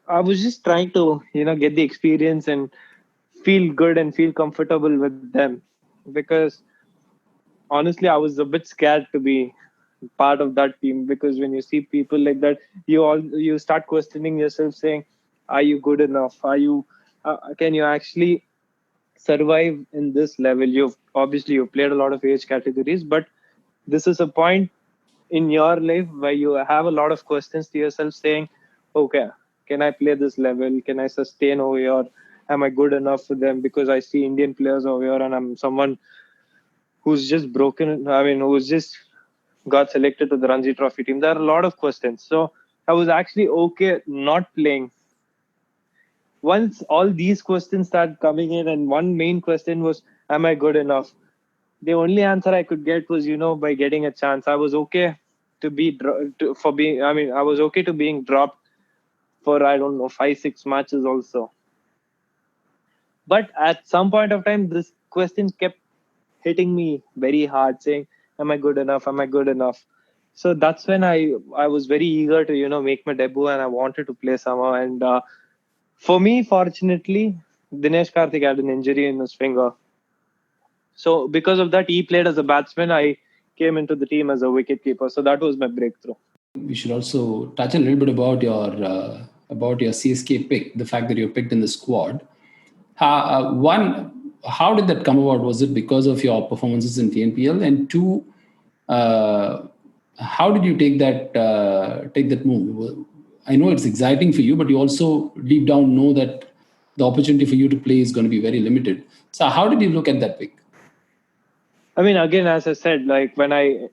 I was just trying to get the experience and feel good and feel comfortable with them, because honestly, I was a bit scared to be part of that team, because when you see people like that, you start questioning yourself, saying, "Are you good enough? Can you actually survive in this level?" You've played a lot of age categories, but this is a point in your life where you have a lot of questions to yourself, saying, "Okay, can I play this level? Can I sustain over here? Am I good enough for them?" Because I see Indian players over here, and I'm someone who's just broken. I mean, who's just got selected to the Ranji Trophy team. There are a lot of questions. So I was actually okay not playing. Once all these questions started coming in, and one main question was, am I good enough? The only answer I could get was, by getting a chance. I was okay to be for being. I mean, I was okay to being dropped for, I don't know, 5-6 matches also. But at some point of time, this question kept hitting me very hard, saying, "Am I good enough? Am I good enough?" So that's when I was very eager to make my debut, and I wanted to play somehow. And for me, fortunately, Dinesh Karthik had an injury in his finger. So because of that, he played as a batsman. I came into the team as a wicketkeeper. So that was my breakthrough. We should also touch a little bit about your CSK pick, the fact that you're picked in the squad. One, how did that come about? Was it because of your performances in TNPL? And two, how did you take that move? I know it's exciting for you, but you also deep down know that the opportunity for you to play is going to be very limited. So how did you look at that pick? I mean, again, as I said, like when I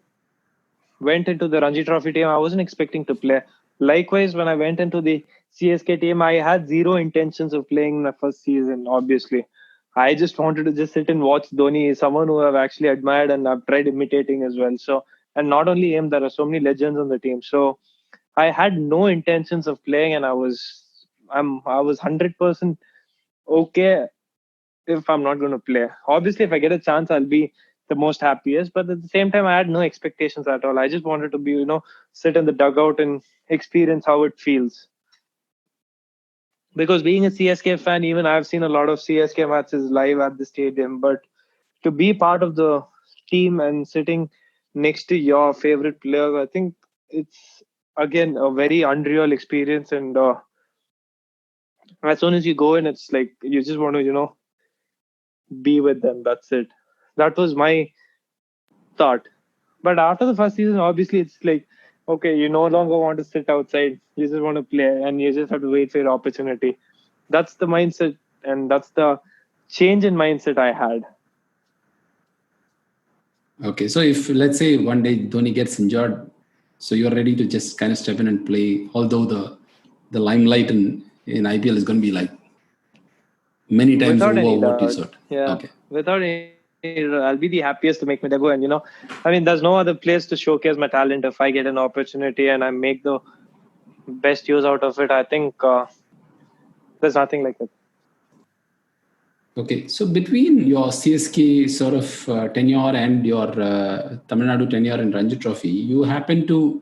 went into the Ranji Trophy team, I wasn't expecting to play. Likewise, when I went into the CSK team, I had zero intentions of playing my first season, obviously. I just wanted to just sit and watch Dhoni, someone who I've actually admired and I've tried imitating as well. So, and not only him, there are so many legends on the team. So I had no intentions of playing, and I was 100% okay if I'm not going to play. Obviously, if I get a chance, I'll be the most happiest. But at the same time, I had no expectations at all. I just wanted to be, sit in the dugout and experience how it feels. Because being a CSK fan, even I've seen a lot of CSK matches live at the stadium. But to be part of the team and sitting next to your favorite player, I think it's, again, a very unreal experience. And as soon as you go in, it's like you just want to, be with them. That's it. That was my thought. But after the first season, obviously, it's like, okay, you no longer want to sit outside. You just want to play, and you just have to wait for your opportunity. That's the mindset, and that's the change in mindset I had. Okay, so if let's say one day Dhoni gets injured, so you're ready to just kind of step in and play, although the limelight in IPL is going to be like many times Without over any what you doubt. thought. Yeah. Okay. Without any, I'll be the happiest to make my debut. And, I mean, there's no other place to showcase my talent. If I get an opportunity and I make the best use out of it, I think there's nothing like it. Okay, so between your CSK sort of tenure and your Tamil Nadu tenure in Ranji Trophy, you happen to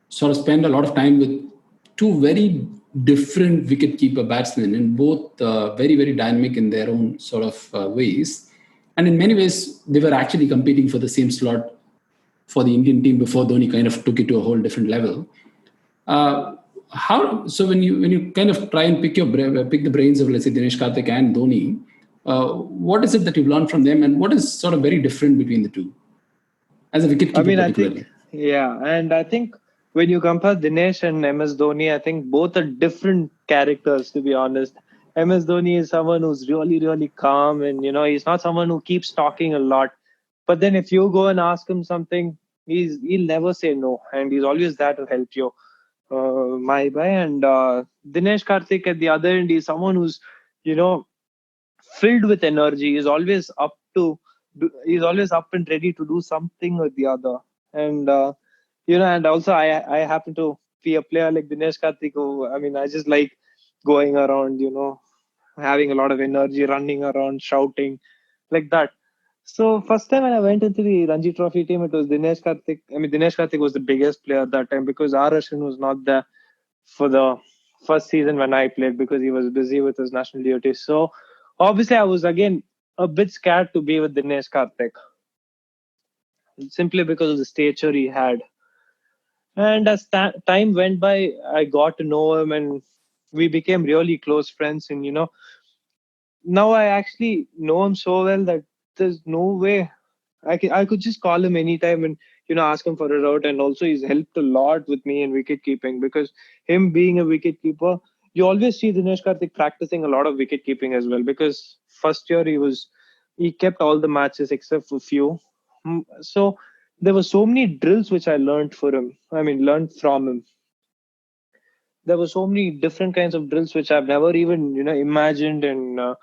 sort of spend a lot of time with two very different wicketkeeper batsmen, and both very, very dynamic in their own sort of ways. And in many ways, they were actually competing for the same slot for the Indian team before Dhoni kind of took it to a whole different level. So when you kind of try and pick the brains of, let's say, Dinesh Karthik and Dhoni, what is it that you've learned from them, and what is sort of very different between the two as a wicketkeeper particularly? And I think when you compare Dinesh and MS Dhoni, I think both are different characters, to be honest. MS Dhoni is someone who's really, really calm, and he's not someone who keeps talking a lot. But then if you go and ask him something, he'll never say no, and he's always there to help you. My bhai. And Dinesh Karthik at the other end is someone who's filled with energy. He's always up and ready to do something or the other. And and also I happen to be a player like Dinesh Karthik, who, I just like going around, having a lot of energy, running around, shouting, like that. So first time when I went into the Ranji Trophy team, it was Dinesh Karthik. Dinesh Karthik was the biggest player that time, because R. Ashwin was not there for the first season when I played, because he was busy with his national duties. So obviously I was again a bit scared to be with Dinesh Karthik, simply because of the stature he had. And as time went by, I got to know him, and we became really close friends. And now I actually know him so well that there's no way I could just call him anytime and ask him for a route. And also he's helped a lot with me in wicket keeping, because him being a wicket keeper, you always see Dinesh Karthik practicing a lot of wicket keeping as well, because first year he kept all the matches except for few. So there were so many drills which I learned from him. There were so many different kinds of drills which I've never even imagined. And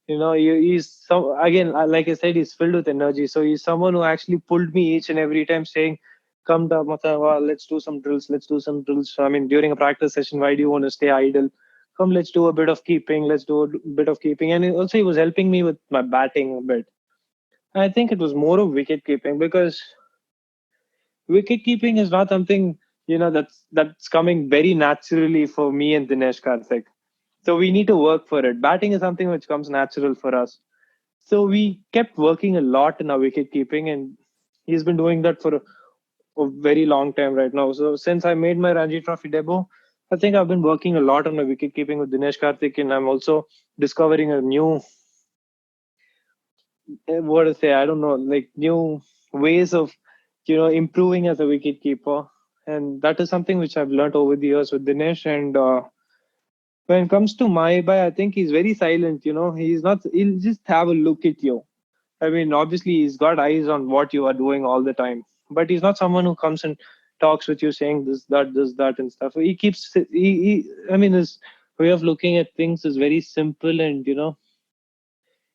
he's again, like I said, he's filled with energy. So he's someone who actually pulled me each and every time, saying, "Come down, Matawa, let's do some drills. Let's do some drills." During a practice session, why do you want to stay idle? Come, let's do a bit of keeping. Let's do a bit of keeping. And also he was helping me with my batting a bit. I think it was more of wicket keeping, because wicket keeping is not something that's coming very naturally for me and Dinesh Karthik. So we need to work for it. Batting is something which comes natural for us. So we kept working a lot in our wicket keeping, and he's been doing that for a very long time right now. So since I made my Ranji Trophy debut, I think I've been working a lot on my wicket keeping with Dinesh Karthik, and I'm also discovering a new, what to say, I don't know, like new ways of improving as a wicket keeper. And that is something which I've learned over the years with Dinesh. And when it comes to my boy, I think he's very silent. He'll just have a look at you. Obviously he's got eyes on what you are doing all the time, but he's not someone who comes and talks with you saying this, that, and stuff. He keeps, his way of looking at things is very simple. And,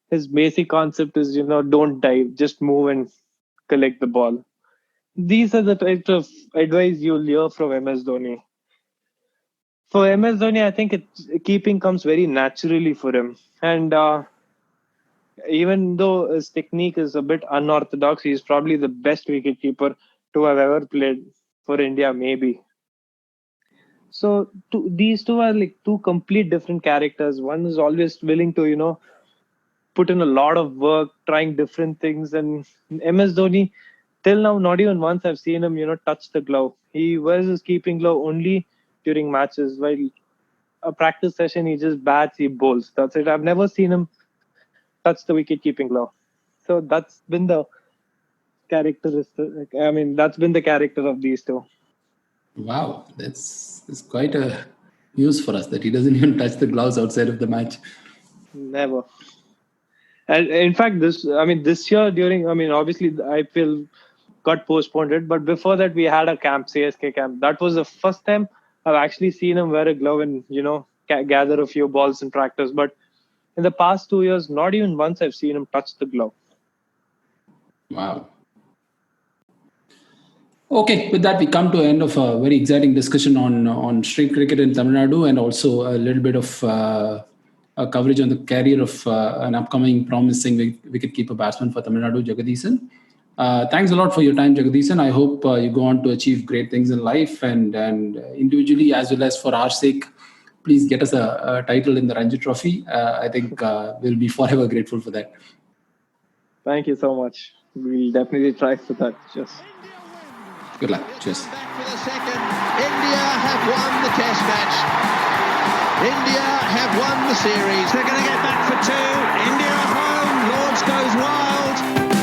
his basic concept is, don't dive, just move and collect the ball. These are the types of advice you'll hear from MS Dhoni. For MS Dhoni, I think keeping comes very naturally for him. And even though his technique is a bit unorthodox, he's probably the best wicketkeeper to have ever played for India, maybe. So these two are like two complete different characters. One is always willing to, put in a lot of work, trying different things. And MS Dhoni, till now, not even once I've seen him, touch the glove. He wears his keeping glove only during matches. While a practice session, he just bats, he bowls. That's it. I've never seen him touch the wicket keeping glove. So that's been the characteristic. That's been the character of these two. Wow, that's quite a news for us that he doesn't even touch the gloves outside of the match. Never. And in fact, this year during, obviously the IPL got postponed, but before that we had a camp, CSK camp. That was the first time I've actually seen him wear a glove and, gather a few balls in practice. But in the past 2 years, not even once I've seen him touch the glove. Wow. Okay, with that we come to the end of a very exciting discussion on street cricket in Tamil Nadu, and also a little bit of coverage on the career of an upcoming promising wicketkeeper batsman for Tamil Nadu, Jagadeesan. Thanks a lot for your time, Jagadeesan. I hope you go on to achieve great things in life, and individually as well as for our sake, please get us a title in the Ranji Trophy. I think we'll be forever grateful for that. Thank you so much. We'll definitely try for that. Just Good luck. Cheers. Back for the second. India have won the test match. India have won the series. They're going to get back for two. India at home. Lords goes wild.